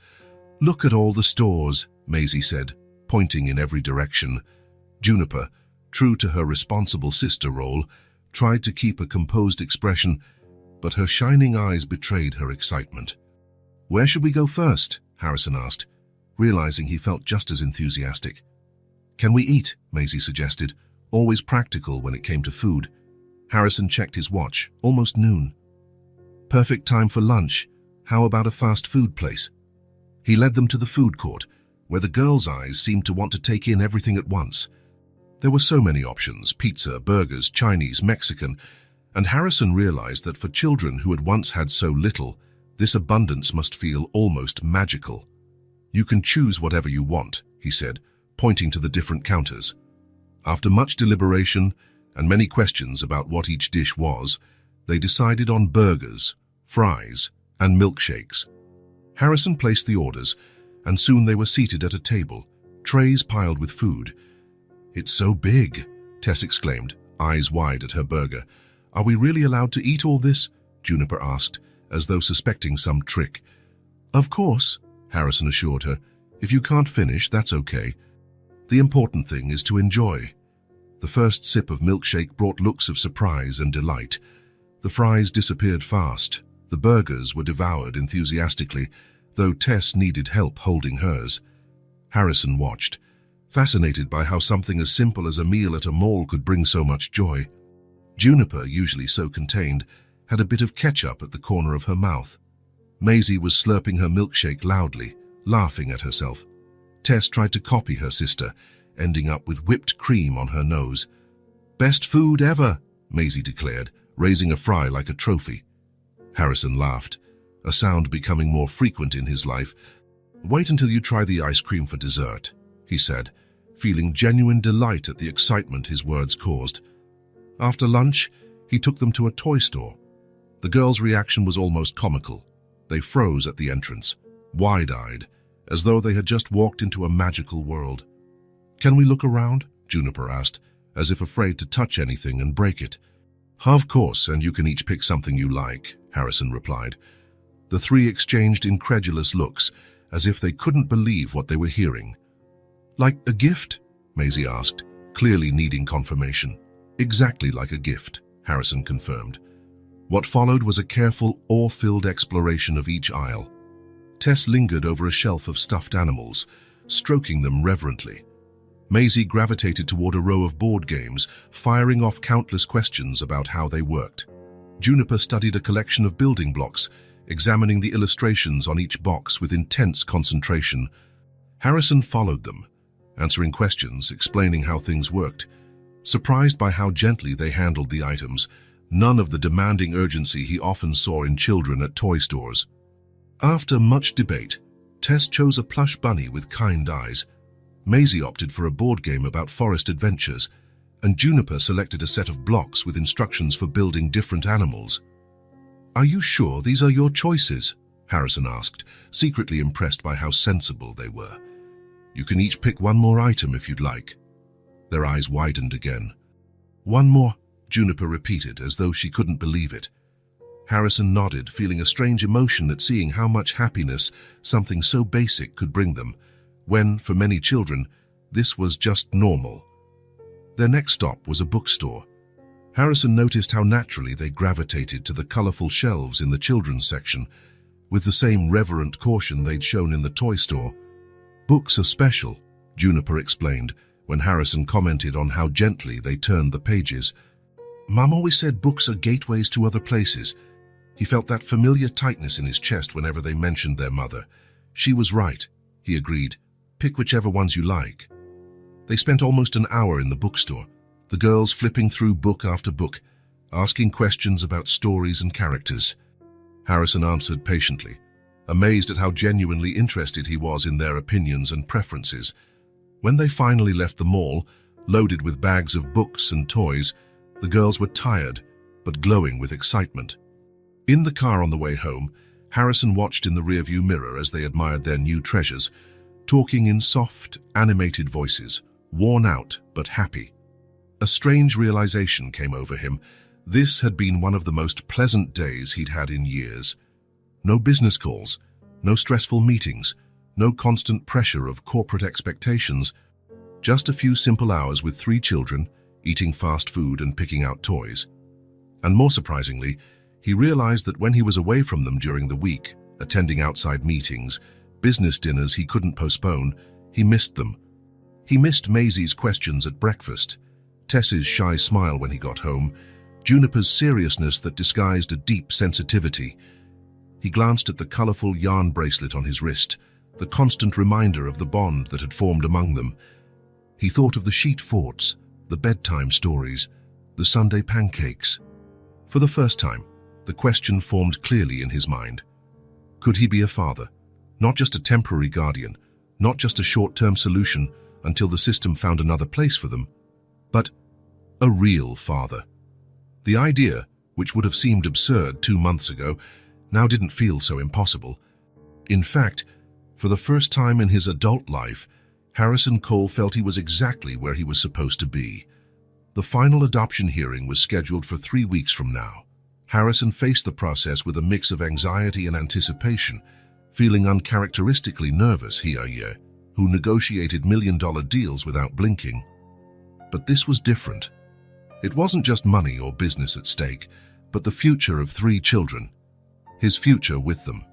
"Look at all the stores," Maisie said, pointing in every direction. Juniper, true to her responsible sister role, tried to keep a composed expression, but her shining eyes betrayed her excitement. "Where should we go first?" Harrison asked, realizing he felt just as enthusiastic. "Can we eat?" Maisie suggested, always practical when it came to food. Harrison checked his watch, almost noon. "Perfect time for lunch. How about a fast food place?" He led them to the food court, where the girls' eyes seemed to want to take in everything at once. There were so many options: pizza, burgers, Chinese, Mexican, and Harrison realized that for children who had once had so little, this abundance must feel almost magical. "You can choose whatever you want," he said, pointing to the different counters. After much deliberation and many questions about what each dish was, they decided on burgers, fries, and milkshakes. Harrison placed the orders, and soon they were seated at a table, trays piled with food. "It's so big," Tess exclaimed, eyes wide at her burger. "Are we really allowed to eat all this?" Juniper asked, as though suspecting some trick. "Of course," Harrison assured her. "If you can't finish, that's okay. The important thing is to enjoy." The first sip of milkshake brought looks of surprise and delight. The fries disappeared fast. The burgers were devoured enthusiastically, though Tess needed help holding hers. Harrison watched, fascinated by how something as simple as a meal at a mall could bring so much joy. Juniper, usually so contained, had a bit of ketchup at the corner of her mouth. Maisie was slurping her milkshake loudly, laughing at herself. Tess tried to copy her sister, ending up with whipped cream on her nose. "Best food ever," Maisie declared, raising a fry like a trophy. Harrison laughed, a sound becoming more frequent in his life. "Wait until you try the ice cream for dessert," he said, feeling genuine delight at the excitement his words caused. After lunch, he took them to a toy store. The girls' reaction was almost comical. They froze at the entrance, wide-eyed, as though they had just walked into a magical world. "Can we look around?" Juniper asked, as if afraid to touch anything and break it. "Of course, and you can each pick something you like," Harrison replied. The three exchanged incredulous looks, as if they couldn't believe what they were hearing. "Like a gift?" Maisie asked, clearly needing confirmation. "Exactly like a gift," Harrison confirmed. What followed was a careful, awe-filled exploration of each aisle. Tess lingered over a shelf of stuffed animals, stroking them reverently. Maisie gravitated toward a row of board games, firing off countless questions about how they worked. Juniper studied a collection of building blocks, examining the illustrations on each box with intense concentration. Harrison followed them, answering questions, explaining how things worked. Surprised by how gently they handled the items, none of the demanding urgency he often saw in children at toy stores. After much debate, Tess chose a plush bunny with kind eyes. Maisie opted for a board game about forest adventures, and Juniper selected a set of blocks with instructions for building different animals. "Are you sure these are your choices?" Harrison asked, secretly impressed by how sensible they were. "You can each pick one more item if you'd like." Their eyes widened again. "One more," Juniper repeated, as though she couldn't believe it. Harrison nodded, feeling a strange emotion at seeing how much happiness something so basic could bring them, when, for many children, this was just normal. Their next stop was a bookstore. Harrison noticed how naturally they gravitated to the colorful shelves in the children's section, with the same reverent caution they'd shown in the toy store. "Books are special," Juniper explained, when Harrison commented on how gently they turned the pages. "Mum always said books are gateways to other places." He felt that familiar tightness in his chest whenever they mentioned their mother. "She was right," he agreed. "Pick whichever ones you like." They spent almost an hour in the bookstore, the girls flipping through book after book, asking questions about stories and characters. Harrison answered patiently, amazed at how genuinely interested he was in their opinions and preferences. When they finally left the mall, loaded with bags of books and toys, the girls were tired, but glowing with excitement. In the car on the way home, Harrison watched in the rearview mirror as they admired their new treasures, talking in soft, animated voices, worn out but happy. A strange realization came over him. This had been one of the most pleasant days he'd had in years. No business calls, no stressful meetings, no constant pressure of corporate expectations, just a few simple hours with 3 children, eating fast food and picking out toys. And more surprisingly, he realized that when he was away from them during the week, attending outside meetings, business dinners he couldn't postpone, he missed them. He missed Maisie's questions at breakfast, Tess's shy smile when he got home, Juniper's seriousness that disguised a deep sensitivity. He glanced at the colorful yarn bracelet on his wrist, the constant reminder of the bond that had formed among them. He thought of the sheet forts, the bedtime stories, the Sunday pancakes. For the first time, the question formed clearly in his mind. Could he be a father? Not just a temporary guardian, not just a short-term solution until the system found another place for them, but a real father. The idea, which would have seemed absurd 2 months ago, now didn't feel so impossible. In fact, for the first time in his adult life, Harrison Cole felt he was exactly where he was supposed to be. The final adoption hearing was scheduled for 3 weeks from now. Harrison faced the process with a mix of anxiety and anticipation, feeling uncharacteristically nervous, who negotiated million-dollar deals without blinking. But this was different. It wasn't just money or business at stake, but the future of 3 children. His future with them.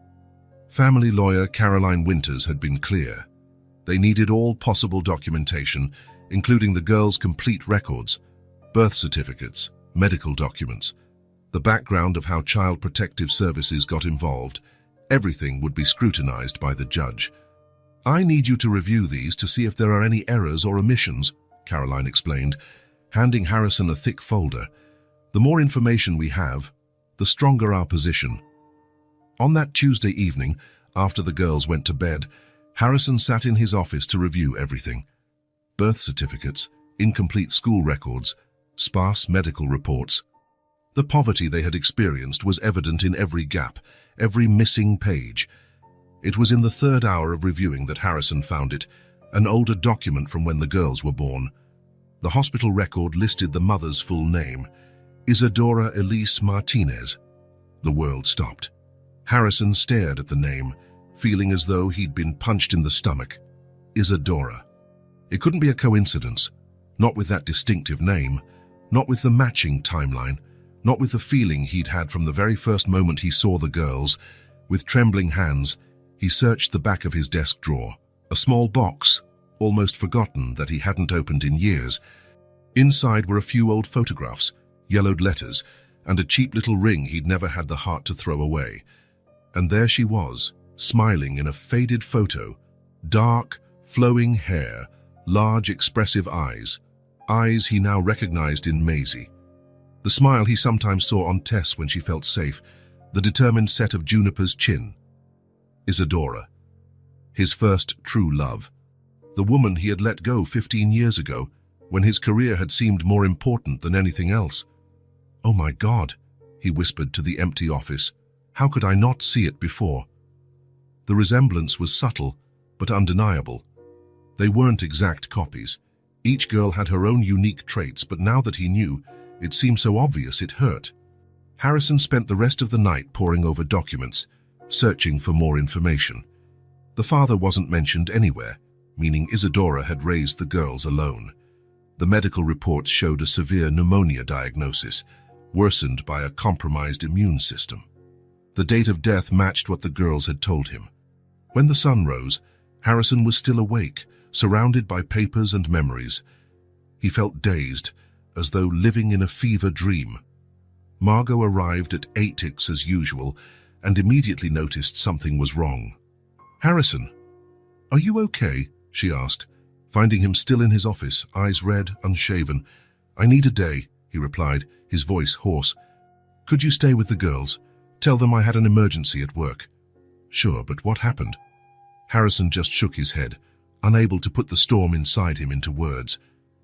Family lawyer Caroline Winters had been clear. They needed all possible documentation, including the girls' complete records, birth certificates, medical documents, the background of how Child Protective Services got involved. Everything would be scrutinized by the judge. "I need you to review these to see if there are any errors or omissions," Caroline explained, handing Harrison a thick folder. "The more information we have, the stronger our position." On that Tuesday evening, after the girls went to bed, Harrison sat in his office to review everything. Birth certificates, incomplete school records, sparse medical reports. The poverty they had experienced was evident in every gap, every missing page. It was in the 3rd hour of reviewing that Harrison found it, an older document from when the girls were born. The hospital record listed the mother's full name, Isadora Elise Martinez. The world stopped. Harrison stared at the name, feeling as though he'd been punched in the stomach. Isadora. It couldn't be a coincidence, not with that distinctive name, not with the matching timeline, not with the feeling he'd had from the very first moment he saw the girls. With trembling hands, he searched the back of his desk drawer, a small box, almost forgotten that he hadn't opened in years. Inside were a few old photographs, yellowed letters, and a cheap little ring he'd never had the heart to throw away. And there she was, smiling in a faded photo, dark, flowing hair, large, expressive eyes he now recognized in Maisie. The smile he sometimes saw on Tess when she felt safe, the determined set of Juniper's chin. Isadora. His first true love. The woman he had let go 15 years ago, when his career had seemed more important than anything else. "Oh my God," he whispered to the empty office. "How could I not see it before?" The resemblance was subtle, but undeniable. They weren't exact copies. Each girl had her own unique traits, but now that he knew, it seemed so obvious it hurt. Harrison spent the rest of the night poring over documents, searching for more information. The father wasn't mentioned anywhere, meaning Isadora had raised the girls alone. The medical reports showed a severe pneumonia diagnosis, worsened by a compromised immune system. The date of death matched what the girls had told him. When the sun rose, Harrison was still awake, surrounded by papers and memories. He felt dazed, as though living in a fever dream. Margot arrived at 8:00 as usual and immediately noticed something was wrong. "Harrison, are you okay?" she asked, finding him still in his office, eyes red, unshaven. "I need a day," he replied, his voice hoarse. "Could you stay with the girls? Tell them I had an emergency at work." "Sure, but what happened?" Harrison just shook his head, unable to put the storm inside him into words.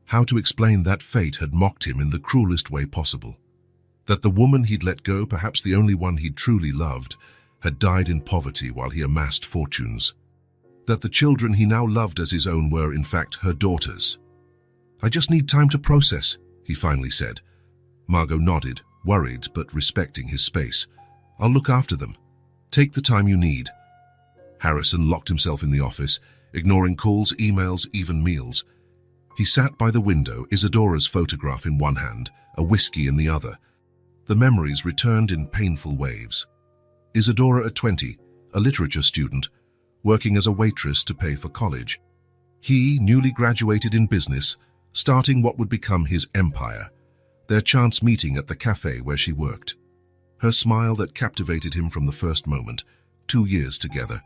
How to explain that fate had mocked him in the cruelest way possible? That the woman he'd let go, perhaps the only one he'd truly loved, had died in poverty while he amassed fortunes. That the children he now loved as his own were, in fact, her daughters. "I just need time to process," he finally said. Margot nodded, worried but respecting his space. "I'll look after them. Take the time you need." Harrison locked himself in the office, ignoring calls, emails, even meals. He sat by the window, Isadora's photograph in one hand, a whiskey in the other. The memories returned in painful waves. Isadora at 20, a literature student, working as a waitress to pay for college. He, newly graduated in business, starting what would become his empire. Their chance meeting at the cafe where she worked. Her smile that captivated him from the first moment. 2 years together.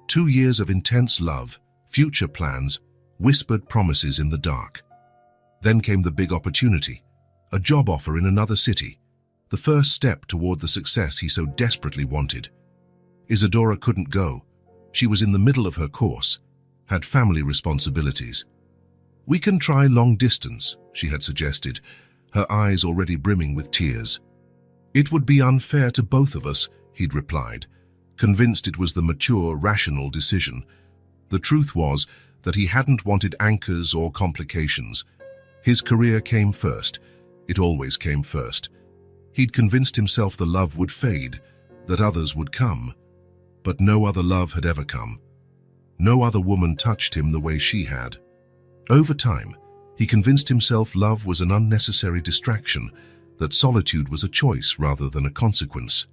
2 years of intense love, future plans, whispered promises in the dark. Then came the big opportunity, a job offer in another city, the first step toward the success he so desperately wanted. Isadora couldn't go. She was in the middle of her course, had family responsibilities. "We can try long distance," she had suggested, her eyes already brimming with tears. "It would be unfair to both of us," he'd replied, convinced it was the mature, rational decision. The truth was that he hadn't wanted anchors or complications. His career came first. It always came first. He'd convinced himself the love would fade, that others would come. But no other love had ever come. No other woman touched him the way she had. Over time, he convinced himself love was an unnecessary distraction, that solitude was a choice rather than a consequence.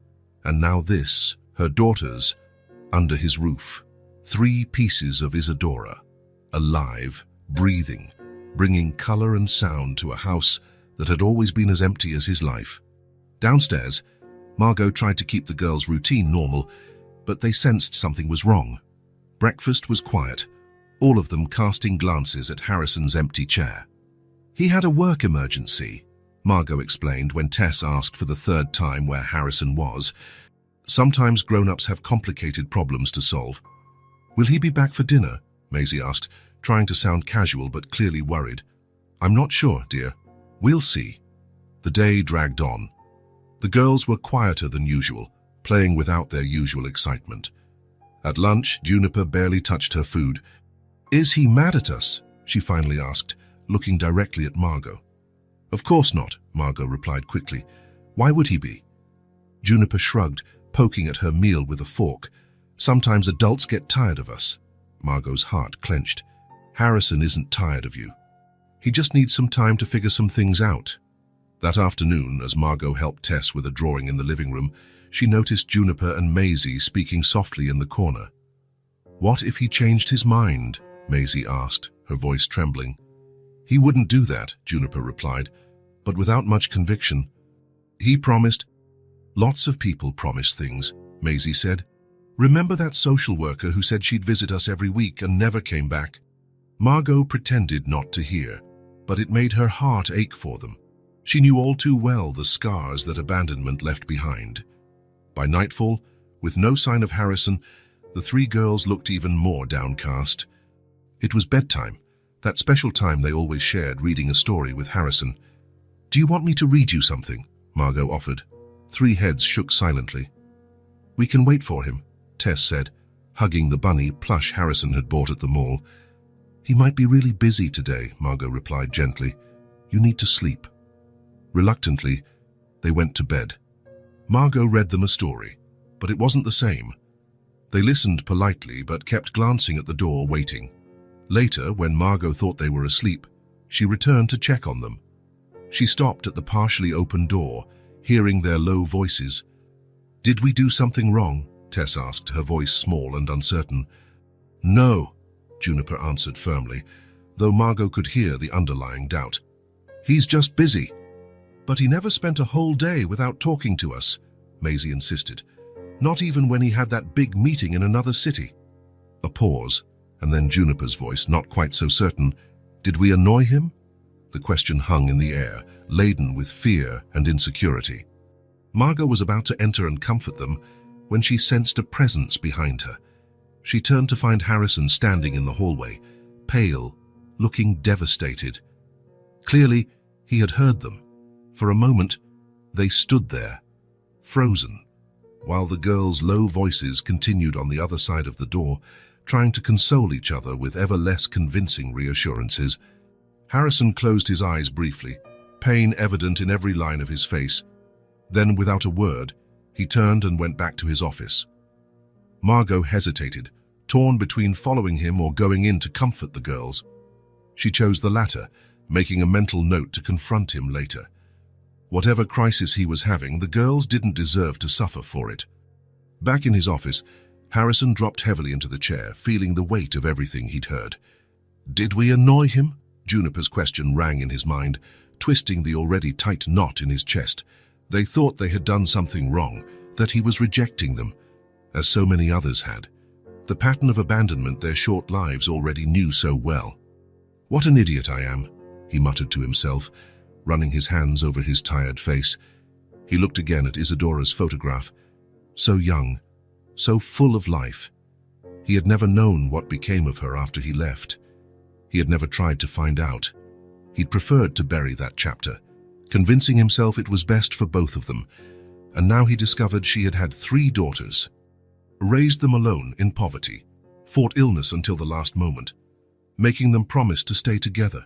And now this, her daughters, under his roof. 3 pieces of Isadora, alive, breathing, bringing color and sound to a house that had always been as empty as his life. Downstairs, Margot tried to keep the girls' routine normal, but they sensed something was wrong. Breakfast was quiet, all of them casting glances at Harrison's empty chair. "He had a work emergency," Margot explained when Tess asked for the 3rd time where Harrison was. "Sometimes grown-ups have complicated problems to solve." "Will he be back for dinner?" Maisie asked, trying to sound casual but clearly worried. "I'm not sure, dear. We'll see." The day dragged on. The girls were quieter than usual, playing without their usual excitement. At lunch, Juniper barely touched her food. "Is he mad at us?" she finally asked, looking directly at Margot. "Of course not," Margot replied quickly. "Why would he be?" Juniper shrugged, poking at her meal with a fork. "Sometimes adults get tired of us." Margot's heart clenched. "Harrison isn't tired of you. He just needs some time to figure some things out." That afternoon, as Margot helped Tess with a drawing in the living room, she noticed Juniper and Maisie speaking softly in the corner. "What if he changed his mind?" Maisie asked, her voice trembling. "He wouldn't do that," Juniper replied, but without much conviction. "He promised." "Lots of people promise things," Maisie said. "Remember that social worker who said she'd visit us every week and never came back?" Margot pretended not to hear, but it made her heart ache for them. She knew all too well the scars that abandonment left behind. By nightfall, with no sign of Harrison, the 3 girls looked even more downcast. It was bedtime, that special time they always shared reading a story with Harrison. "Do you want me to read you something?" Margot offered. 3 heads shook silently. "We can wait for him," Tess said, hugging the bunny plush Harrison had bought at the mall. "He might be really busy today," Margot replied gently. "You need to sleep." Reluctantly, they went to bed. Margot read them a story, but it wasn't the same. They listened politely but kept glancing at the door, waiting. Later, when Margot thought they were asleep, she returned to check on them. She stopped at the partially open door, hearing their low voices. "Did we do something wrong?" Tess asked, her voice small and uncertain. "No," Juniper answered firmly, though Margot could hear the underlying doubt. "He's just busy." "But he never spent a whole day without talking to us," Maisie insisted. "Not even when he had that big meeting in another city." A pause, and then Juniper's voice, not quite so certain. "Did we annoy him?" The question hung in the air, laden with fear and insecurity. Margot was about to enter and comfort them when she sensed a presence behind her. She turned to find Harrison standing in the hallway, pale, looking devastated. Clearly, he had heard them. For a moment, they stood there, frozen, while the girls' low voices continued on the other side of the door, trying to console each other with ever less convincing reassurances. Harrison closed his eyes briefly, pain evident in every line of his face. Then, without a word, he turned and went back to his office. Margot hesitated, torn between following him or going in to comfort the girls. She chose the latter, making a mental note to confront him later. Whatever crisis he was having, the girls didn't deserve to suffer for it. Back in his office, Harrison dropped heavily into the chair, feeling the weight of everything he'd heard. Did we annoy him? Juniper's question rang in his mind, twisting the already tight knot in his chest. They thought they had done something wrong, that he was rejecting them, as so many others had. The pattern of abandonment their short lives already knew so well. What an idiot I am, he muttered to himself, running his hands over his tired face. He looked again at Isadora's photograph. So young, so full of life. He had never known what became of her after he left. He had never tried to find out. He'd preferred to bury that chapter, convincing himself it was best for both of them. And now he discovered she had had 3 daughters. Raised them alone in poverty, fought illness until the last moment, making them promise to stay together.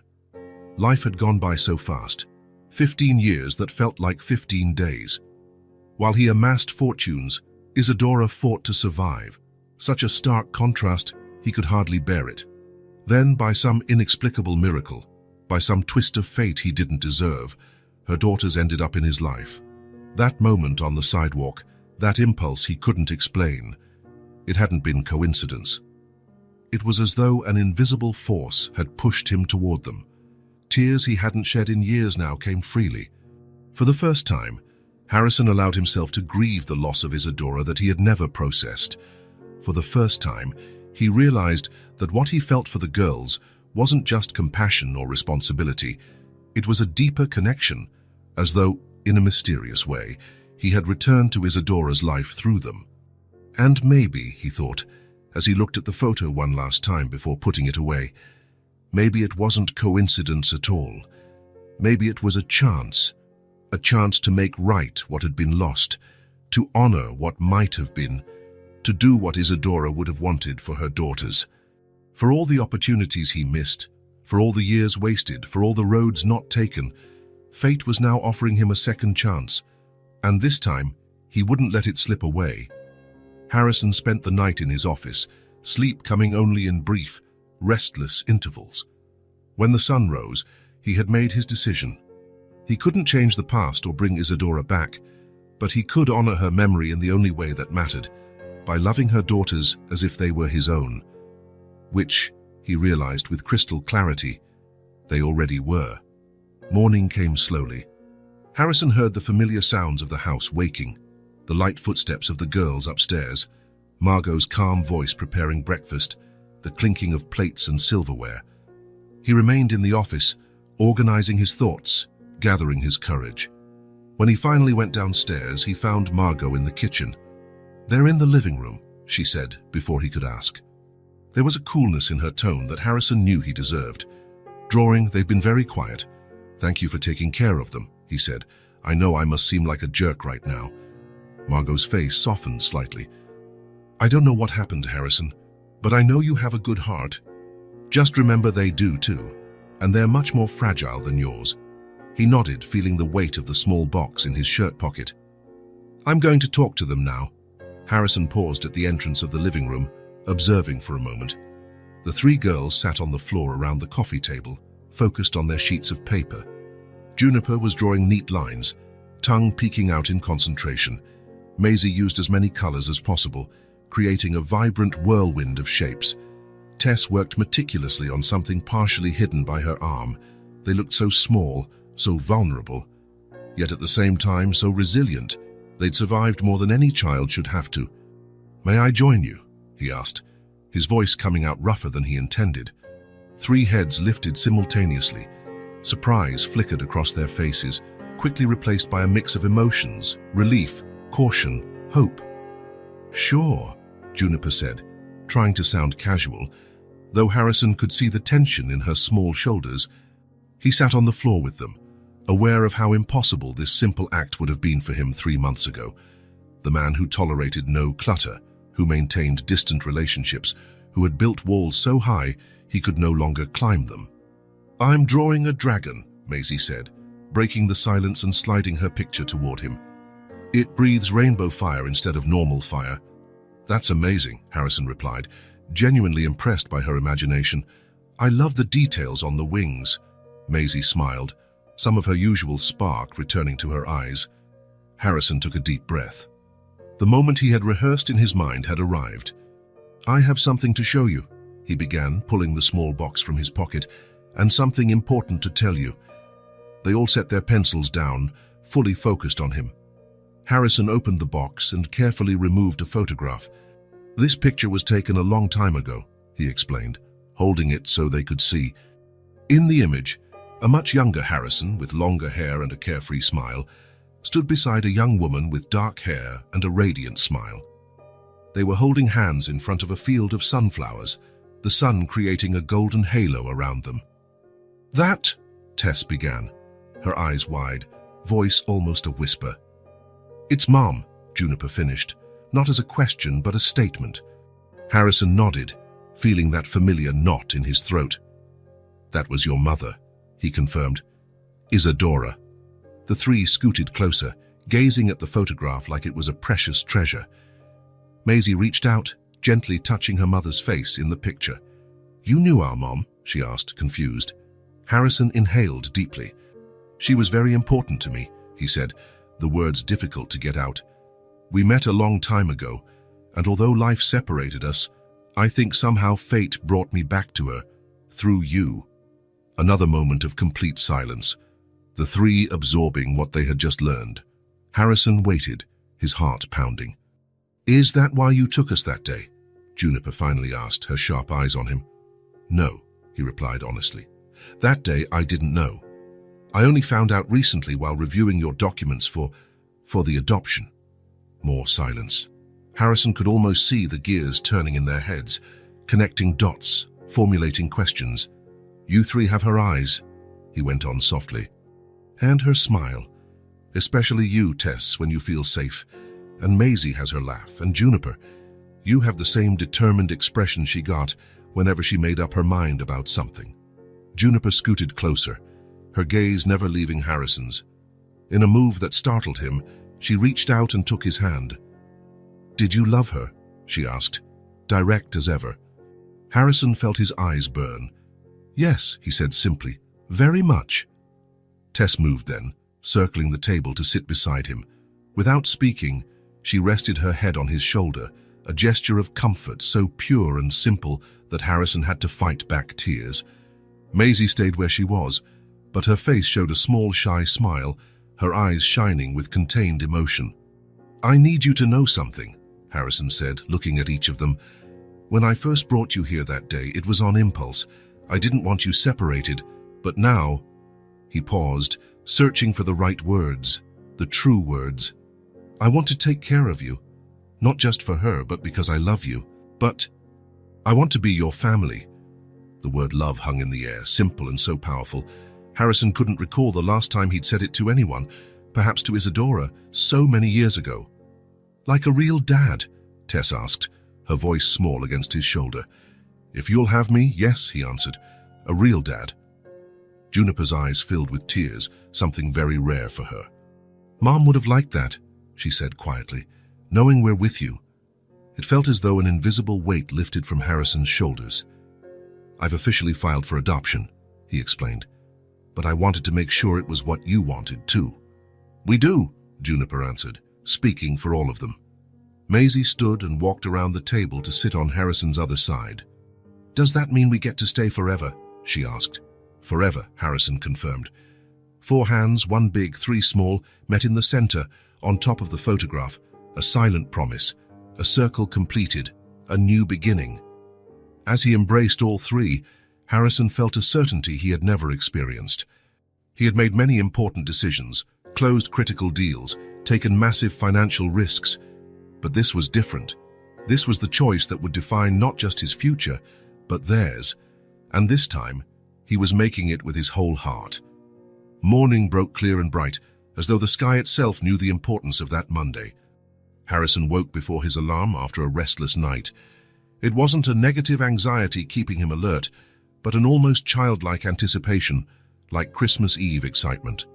Life had gone by so fast, 15 years that felt like 15 days. While he amassed fortunes, Isadora fought to survive. Such a stark contrast, he could hardly bear it. Then, by some inexplicable miracle, by some twist of fate he didn't deserve, her daughters ended up in his life. That moment on the sidewalk, that impulse he couldn't explain. It hadn't been coincidence. It was as though an invisible force had pushed him toward them. Tears he hadn't shed in years now came freely. For the first time, Harrison allowed himself to grieve the loss of Isadora that he had never processed. For the first time, he realized that what he felt for the girls wasn't just compassion or responsibility. It was a deeper connection, as though, in a mysterious way, he had returned to Isadora's life through them. And maybe, he thought, as he looked at the photo one last time before putting it away, maybe it wasn't coincidence at all. Maybe it was a chance to make right what had been lost, to honor what might have been, to do what Isadora would have wanted for her daughters. For all the opportunities he missed, for all the years wasted, for all the roads not taken, fate was now offering him a second chance, and this time he wouldn't let it slip away. Harrison spent the night in his office, sleep coming only in brief, restless intervals. When the sun rose, he had made his decision. He couldn't change the past or bring Isadora back, but he could honor her memory in the only way that mattered, by loving her daughters as if they were his own, which, he realized with crystal clarity, they already were. Morning came slowly. Harrison heard the familiar sounds of the house waking, the light footsteps of the girls upstairs, Margot's calm voice preparing breakfast, the clinking of plates and silverware. He remained in the office, organizing his thoughts, gathering his courage. When he finally went downstairs, he found Margot in the kitchen. "They're in the living room," she said before he could ask. There was a coolness in her tone that Harrison knew he deserved. Drawing, "They've been very quiet. Thank you for taking care of them," he said. "I know I must seem like a jerk right now." Margot's face softened slightly. "I don't know what happened, Harrison, but I know you have a good heart. Just remember they do too, and they're much more fragile than yours." He nodded, feeling the weight of the small box in his shirt pocket. "I'm going to talk to them now." Harrison paused at the entrance of the living room, observing for a moment. The 3 girls sat on the floor around the coffee table, focused on their sheets of paper. Juniper was drawing neat lines, tongue peeking out in concentration. Maisie used as many colors as possible, creating a vibrant whirlwind of shapes. Tess worked meticulously on something partially hidden by her arm. They looked so small, so vulnerable, yet at the same time so resilient. They'd survived more than any child should have to. "May I join you?" he asked, his voice coming out rougher than he intended. 3 heads lifted simultaneously. Surprise flickered across their faces, quickly replaced by a mix of emotions, relief, caution, hope. "Sure," Juniper said, trying to sound casual, though Harrison could see the tension in her small shoulders. He sat on the floor with them, aware of how impossible this simple act would have been for him 3 months ago. The man who tolerated no clutter, who maintained distant relationships, who had built walls so high he could no longer climb them. "I'm drawing a dragon," Maisie said, breaking the silence and sliding her picture toward him. It breathes rainbow fire instead of normal fire. That's amazing, Harrison replied, genuinely impressed by her imagination. I love the details on the wings. Maisie smiled, some of her usual spark returning to her eyes. Harrison took a deep breath. The moment he had rehearsed in his mind had arrived. I have something to show you, he began, pulling the small box from his pocket, and something important to tell you. They all set their pencils down, fully focused on him. Harrison opened the box and carefully removed a photograph. This picture was taken a long time ago, he explained, holding it so they could see. In the image, a much younger Harrison, with longer hair and a carefree smile, stood beside a young woman with dark hair and a radiant smile. They were holding hands in front of a field of sunflowers, the sun creating a golden halo around them. That, Tess began, her eyes wide, voice almost a whisper. It's Mom, Juniper finished, not as a question but a statement. Harrison nodded, feeling that familiar knot in his throat. That was your mother, he confirmed. Isadora. The three scooted closer, gazing at the photograph like it was a precious treasure. Maisie reached out, gently touching her mother's face in the picture. You knew our Mom? She asked, confused. Harrison inhaled deeply. She was very important to me, he said, the words difficult to get out. We met a long time ago, and although life separated us, I think somehow fate brought me back to her, through you. Another moment of complete silence, the three absorbing what they had just learned. Harrison waited, his heart pounding. Is that why you took us that day? Juniper finally asked, her sharp eyes on him. No, he replied honestly. That day I didn't know. I only found out recently while reviewing your documents for the adoption. More silence. Harrison could almost see the gears turning in their heads, connecting dots, formulating questions. You three have her eyes, he went on softly. And her smile. Especially you, Tess, when you feel safe. And Maisie has her laugh, and Juniper. You have the same determined expression she got whenever she made up her mind about something. Juniper scooted closer, her gaze never leaving Harrison's. In a move that startled him, she reached out and took his hand. Did you love her? She asked, direct as ever. Harrison felt his eyes burn. Yes, he said simply, very much. Tess moved then, circling the table to sit beside him. Without speaking, she rested her head on his shoulder, a gesture of comfort so pure and simple that Harrison had to fight back tears. Maisie stayed where she was, but her face showed a small, shy smile, her eyes shining with contained emotion. I need you to know something, Harrison said, looking at each of them. When I first brought you here that day, it was on impulse. I didn't want you separated, but now... He paused, searching for the right words, the true words. I want to take care of you, not just for her, but because I love you. But I want to be your family. The word love hung in the air, simple and so powerful. Harrison couldn't recall the last time he'd said it to anyone, perhaps to Isadora, so many years ago. Like a real dad, Tess asked, her voice small against his shoulder. If you'll have me, yes, he answered. A real dad. Juniper's eyes filled with tears, something very rare for her. Mom would have liked that, she said quietly, knowing we're with you. It felt as though an invisible weight lifted from Harrison's shoulders. I've officially filed for adoption, he explained, but I wanted to make sure it was what you wanted too. We do, Juniper answered, speaking for all of them. Maisie stood and walked around the table to sit on Harrison's other side. Does that mean we get to stay forever? She asked. Forever, Harrison confirmed. 4 hands, 1 big, 3 small, met in the center, on top of the photograph, a silent promise, a circle completed, a new beginning. As he embraced all 3, Harrison felt a certainty he had never experienced. He had made many important decisions, closed critical deals, taken massive financial risks, but this was different. This was the choice that would define not just his future, but theirs, and this time, he was making it with his whole heart. Morning broke clear and bright, as though the sky itself knew the importance of that Monday. Harrison woke before his alarm after a restless night. It wasn't a negative anxiety keeping him alert, but an almost childlike anticipation, like Christmas Eve excitement.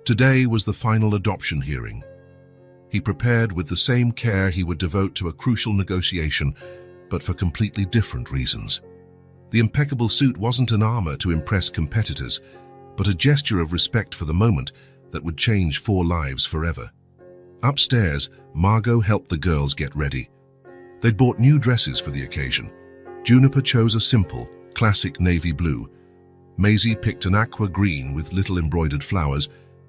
Today was the final adoption hearing. He prepared with the same care he would devote to a crucial negotiation, but for completely different reasons. The impeccable suit wasn't an armor to impress competitors, but a gesture of respect for the moment that would change 4 lives forever. Upstairs, Margot helped the girls get ready. They'd bought new dresses for the occasion. Juniper chose a simple, classic navy blue. Maisie picked an aqua green with little embroidered flowers,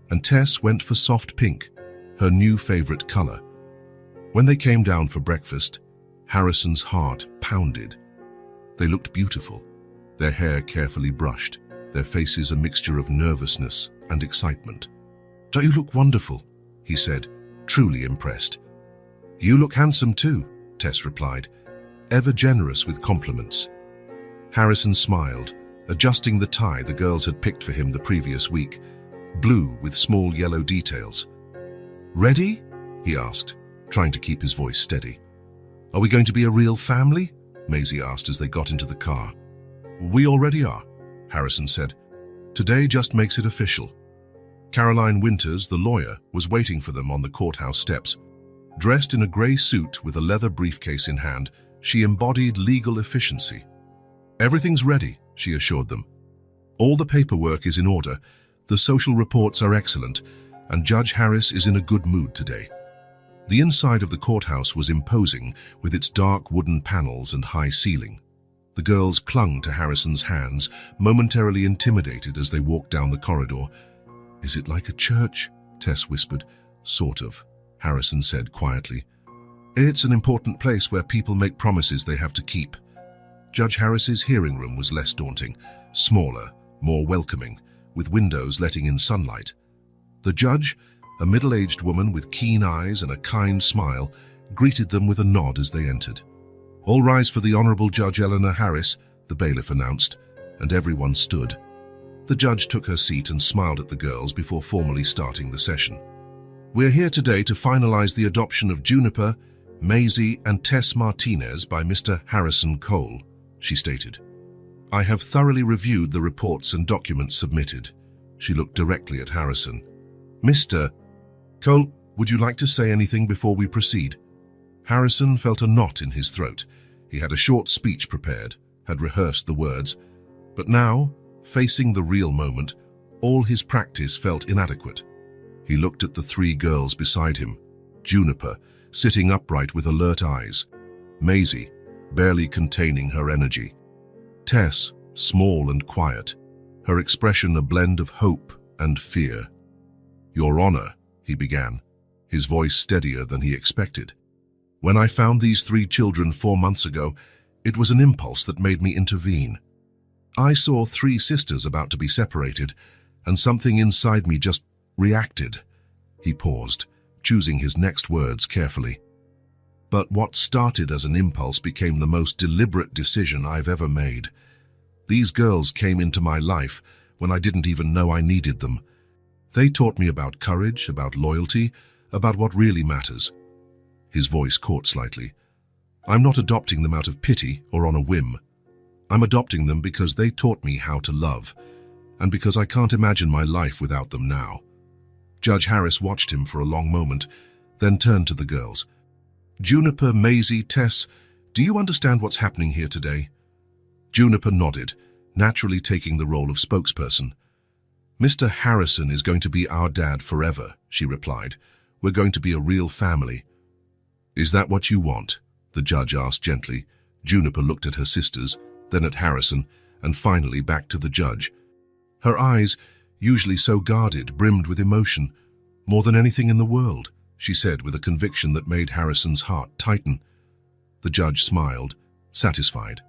and Tess went for soft pink, her new favorite color. When they came down for breakfast, Harrison's heart pounded. They looked beautiful, their hair carefully brushed, their faces a mixture of nervousness and excitement. "Don't you look wonderful?" he said, truly impressed. "You look handsome too," Tess replied, ever generous with compliments. Harrison smiled, adjusting the tie the girls had picked for him the previous week, blue with small yellow details. "Ready?" he asked, trying to keep his voice steady. "Are we going to be a real family?" Maisie asked as they got into the car. "We already are," Harrison said. "Today just makes it official." Caroline Winters, the lawyer, was waiting for them on the courthouse steps. Dressed in a grey suit with a leather briefcase in hand, she embodied legal efficiency. "Everything's ready," she assured them. "All the paperwork is in order, the social reports are excellent, and Judge Harris is in a good mood today." The inside of the courthouse was imposing, with its dark wooden panels and high ceiling. The girls clung to Harrison's hands, momentarily intimidated as they walked down the corridor. "Is it like a church?" Tess whispered. "Sort of," Harrison said quietly. "It's an important place where people make promises they have to keep." Judge Harris's hearing room was less daunting, smaller, more welcoming, with windows letting in sunlight. The judge, a middle-aged woman with keen eyes and a kind smile, greeted them with a nod as they entered. "All rise for the Honorable Judge Eleanor Harris," the bailiff announced, and everyone stood. The judge took her seat and smiled at the girls before formally starting the session. "We're here today to finalize the adoption of Juniper, Maisie, and Tess Martinez by Mr. Harrison Cole," she stated. "I have thoroughly reviewed the reports and documents submitted." She looked directly at Harrison. "Mr. Cole, would you like to say anything before we proceed?" Harrison felt a knot in his throat. He had a short speech prepared, had rehearsed the words, but now, facing the real moment, all his practice felt inadequate. He looked at the 3 girls beside him, Juniper, sitting upright with alert eyes, Maisie, barely containing her energy, Tess, small and quiet, her expression a blend of hope and fear. "Your Honor," he began, his voice steadier than he expected. "When I found these 3 children 4 months ago, it was an impulse that made me intervene. I saw 3 sisters about to be separated, and something inside me just reacted." He paused, choosing his next words carefully. "But what started as an impulse became the most deliberate decision I've ever made. These girls came into my life when I didn't even know I needed them. They taught me about courage, about loyalty, about what really matters." His voice caught slightly. "I'm not adopting them out of pity or on a whim. I'm adopting them because they taught me how to love, and because I can't imagine my life without them now." Judge Harris watched him for a long moment, then turned to the girls. "Juniper, Maisie, Tess, do you understand what's happening here today?" Juniper nodded, naturally taking the role of spokesperson. "Mr. Harrison is going to be our dad forever," she replied. "We're going to be a real family." "Is that what you want?" the judge asked gently. Juniper looked at her sisters, then at Harrison, and finally back to the judge. Her eyes, usually so guarded, brimmed with emotion. "More than anything in the world," she said with a conviction that made Harrison's heart tighten. The judge smiled, satisfied.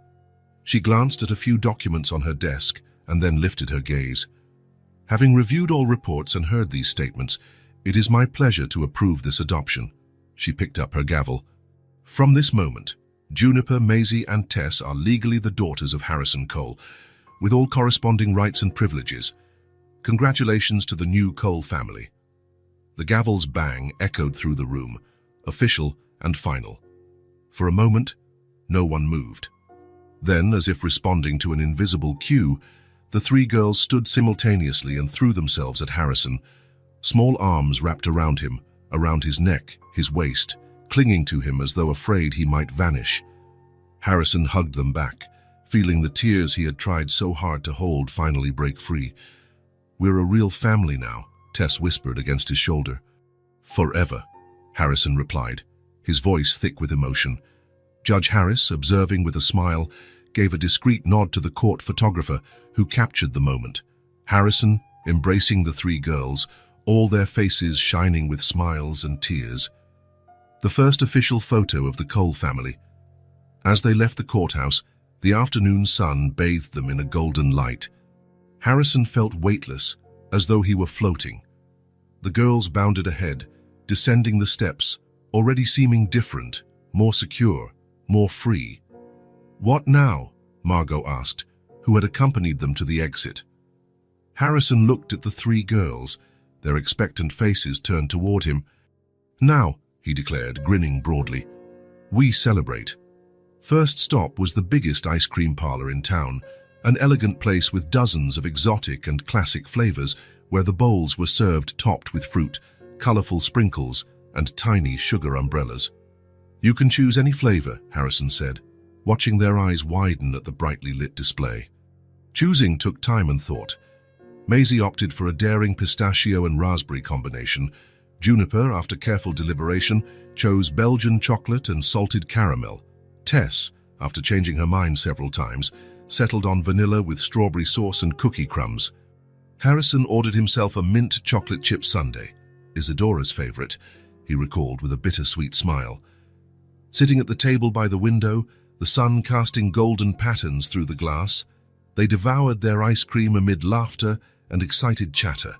She glanced at a few documents on her desk and then lifted her gaze. "Having reviewed all reports and heard these statements, it is my pleasure to approve this adoption." She picked up her gavel. "From this moment, Juniper, Maisie, and Tess are legally the daughters of Harrison Cole, with all corresponding rights and privileges. Congratulations to the new Cole family." The gavel's bang echoed through the room, official and final. For a moment, no one moved. Then, as if responding to an invisible cue, the 3 girls stood simultaneously and threw themselves at Harrison, small arms wrapped around him, around his neck, his waist, clinging to him as though afraid he might vanish. Harrison hugged them back, feeling the tears he had tried so hard to hold finally break free. "We're a real family now," Tess whispered against his shoulder. "Forever," Harrison replied, his voice thick with emotion. Judge Harris, observing with a smile, gave a discreet nod to the court photographer, who captured the moment. Harrison, embracing the three girls, all their faces shining with smiles and tears. The first official photo of the Cole family. As they left the courthouse, the afternoon sun bathed them in a golden light. Harrison felt weightless, as though he were floating. The girls bounded ahead, descending the steps, already seeming different, more secure, more free. "What now?" Margot asked, who had accompanied them to the exit. Harrison looked at the three girls, their expectant faces turned toward him. "Now," he declared, grinning broadly, "we celebrate." First stop was the biggest ice cream parlor in town, an elegant place with dozens of exotic and classic flavors where the bowls were served topped with fruit, colorful sprinkles, and tiny sugar umbrellas. "You can choose any flavor," Harrison said, watching their eyes widen at the brightly lit display. Choosing took time and thought. Maisie opted for a daring pistachio and raspberry combination. Juniper, after careful deliberation, chose Belgian chocolate and salted caramel. Tess, after changing her mind several times, settled on vanilla with strawberry sauce and cookie crumbs. Harrison ordered himself a mint chocolate chip sundae, Isadora's favorite, he recalled with a bittersweet smile. Sitting at the table by the window, the sun casting golden patterns through the glass, they devoured their ice cream amid laughter and excited chatter.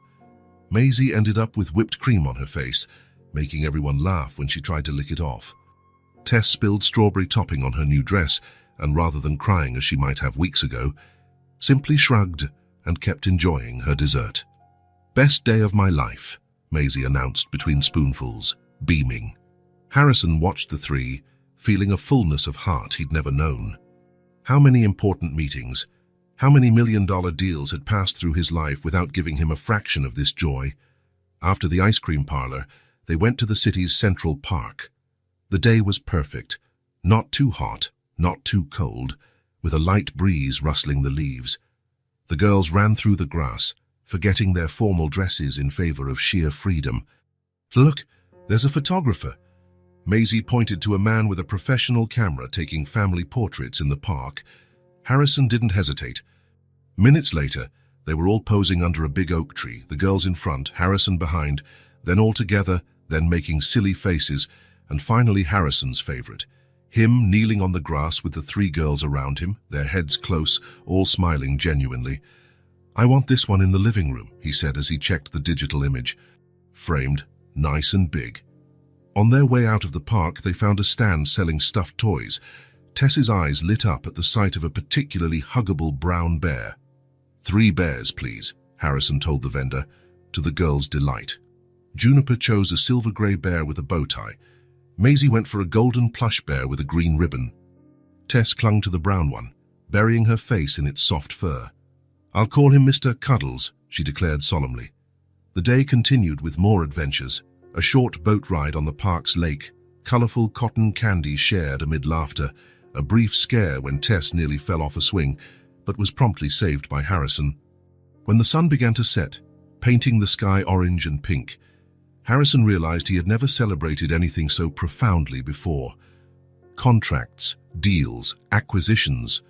Maisie ended up with whipped cream on her face, making everyone laugh when she tried to lick it off. Tess spilled strawberry topping on her new dress, and rather than crying as she might have weeks ago, simply shrugged and kept enjoying her dessert. "Best day of my life," Maisie announced between spoonfuls, beaming. Harrison watched the three, feeling a fullness of heart he'd never known. How many important meetings, how many million-dollar deals had passed through his life without giving him a fraction of this joy? After the ice cream parlor, they went to the city's Central Park. The day was perfect, not too hot, not too cold, with a light breeze rustling the leaves. The girls ran through the grass, forgetting their formal dresses in favor of sheer freedom. "Look, there's a photographer." Maisie pointed to a man with a professional camera taking family portraits in the park. Harrison didn't hesitate. Minutes later, they were all posing under a big oak tree, the girls in front, Harrison behind, then all together, then making silly faces, and finally Harrison's favorite, him kneeling on the grass with the three girls around him, their heads close, all smiling genuinely. "I want this one in the living room," he said as he checked the digital image. Framed, nice and big. On their way out of the park, they found a stand selling stuffed toys. Tess's eyes lit up at the sight of a particularly huggable brown bear. "3 bears, please," Harrison told the vendor, to the girls' delight. Juniper chose a silver-gray bear with a bow tie. Maisie went for a golden plush bear with a green ribbon. Tess clung to the brown one, burying her face in its soft fur. "I'll call him Mr. Cuddles," she declared solemnly. The day continued with more adventures, a short boat ride on the park's lake, colorful cotton candy shared amid laughter, a brief scare when Tess nearly fell off a swing, but was promptly saved by Harrison. When the sun began to set, painting the sky orange and pink, Harrison realized he had never celebrated anything so profoundly before. Contracts, deals, acquisitions,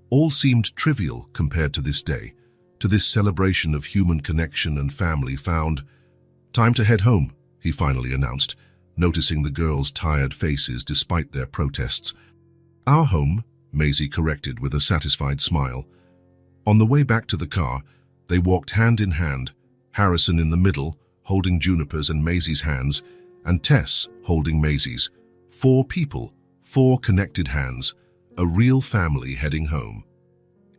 all seemed trivial compared to this day, to this celebration of human connection and family found. "Time to head home," he finally announced, noticing the girls' tired faces despite their protests. "Our home," Maisie corrected with a satisfied smile. On the way back to the car, they walked hand in hand, Harrison in the middle, holding Juniper's and Maisie's hands, and Tess holding Maisie's. 4 people, 4 connected hands, a real family heading home.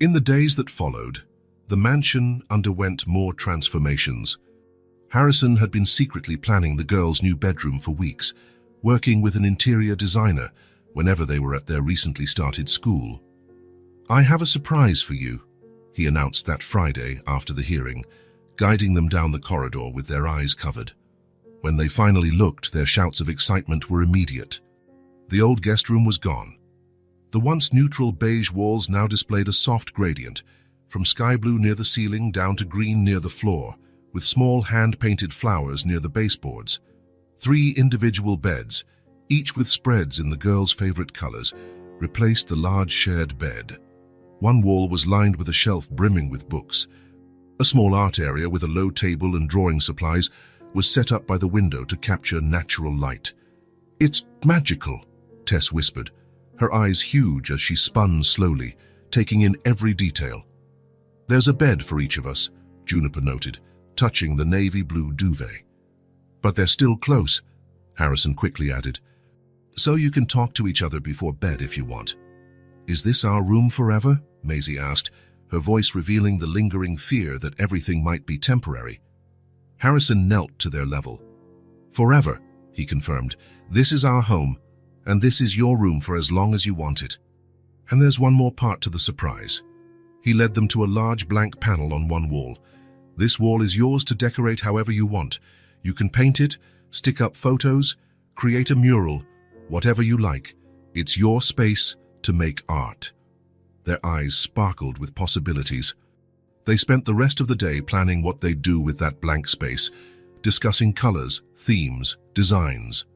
In the days that followed, the mansion underwent more transformations. Harrison had been secretly planning the girls' new bedroom for weeks, working with an interior designer whenever they were at their recently started school. "I have a surprise for you," he announced that Friday after the hearing, guiding them down the corridor with their eyes covered. When they finally looked, their shouts of excitement were immediate. The old guest room was gone. The once neutral beige walls now displayed a soft gradient, from sky blue near the ceiling down to green near the floor, with small hand-painted flowers near the baseboards. 3 individual beds, each with spreads in the girls' favorite colors, replaced the large shared bed. One wall was lined with a shelf brimming with books. A small art area with a low table and drawing supplies was set up by the window to capture natural light. "It's magical," Tess whispered, her eyes huge as she spun slowly, taking in every detail. "There's a bed for each of us," Juniper noted, touching the navy blue duvet. "But they're still close," Harrison quickly added. "So you can talk to each other before bed if you want." "Is this our room forever?" Maisie asked, her voice revealing the lingering fear that everything might be temporary. Harrison knelt to their level. "Forever," he confirmed. "This is our home, and this is your room for as long as you want it. And there's one more part to the surprise." He led them to a large blank panel on one wall. "This wall is yours to decorate however you want. You can paint it, stick up photos, create a mural, whatever you like. It's your space to make art." Their eyes sparkled with possibilities. They spent the rest of the day planning what they'd do with that blank space, discussing colors, themes, designs.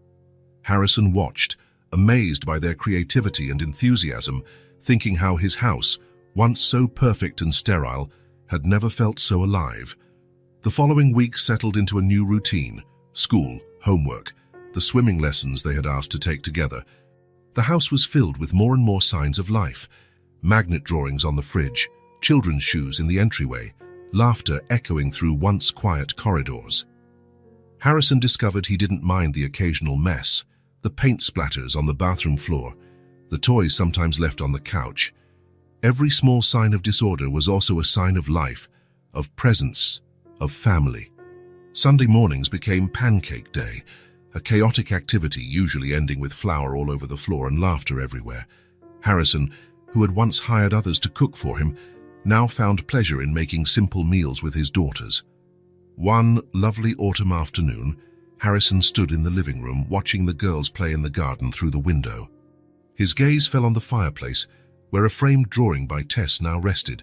Harrison watched, amazed by their creativity and enthusiasm, thinking how his house, once so perfect and sterile, had never felt so alive. The following week settled into a new routine: school, homework, the swimming lessons they had asked to take together. The house was filled with more and more signs of life: magnet drawings on the fridge, children's shoes in the entryway, laughter echoing through once quiet corridors. Harrison discovered he didn't mind the occasional mess, the paint splatters on the bathroom floor, the toys sometimes left on the couch. Every small sign of disorder was also a sign of life, of presence, of family. Sunday mornings became pancake day, a chaotic activity usually ending with flour all over the floor and laughter everywhere. Harrison, who had once hired others to cook for him, now found pleasure in making simple meals with his daughters. One lovely autumn afternoon, Harrison stood in the living room watching the girls play in the garden through the window. His gaze fell on the fireplace, where a framed drawing by Tess now rested.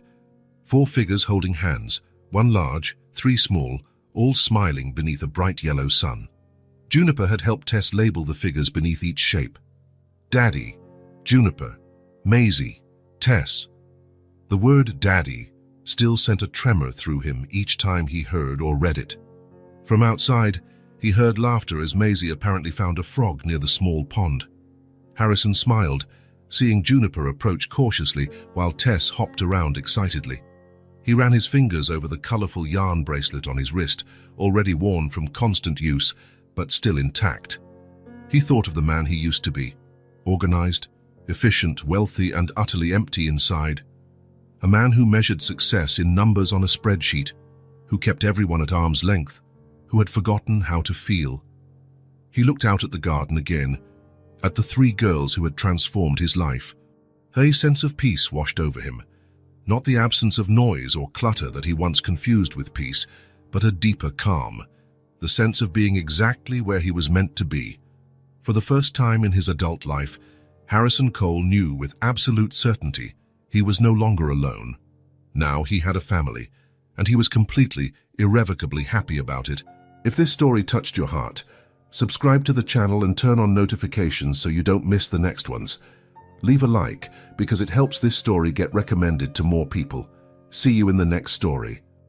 4 figures holding hands, 1 large, 3 small, all smiling beneath a bright yellow sun. Juniper had helped Tess label the figures beneath each shape. Daddy, Juniper, Maisie, Tess. The word Daddy still sent a tremor through him each time he heard or read it. From outside, he heard laughter as Maisie apparently found a frog near the small pond. Harrison smiled, seeing Juniper approach cautiously while Tess hopped around excitedly. He ran his fingers over the colorful yarn bracelet on his wrist, already worn from constant use, but still intact. He thought of the man he used to be: organized, efficient, wealthy, and utterly empty inside. A man who measured success in numbers on a spreadsheet, who kept everyone at arm's length, who had forgotten how to feel. He looked out at the garden again, at the 3 girls who had transformed his life. A sense of peace washed over him, not the absence of noise or clutter that he once confused with peace, but a deeper calm, the sense of being exactly where he was meant to be. For the first time in his adult life, Harrison Cole knew with absolute certainty he was no longer alone. Now he had a family, and he was completely, irrevocably happy about it. If this story touched your heart, subscribe to the channel and turn on notifications so you don't miss the next ones. Leave a like because it helps this story get recommended to more people. See you in the next story.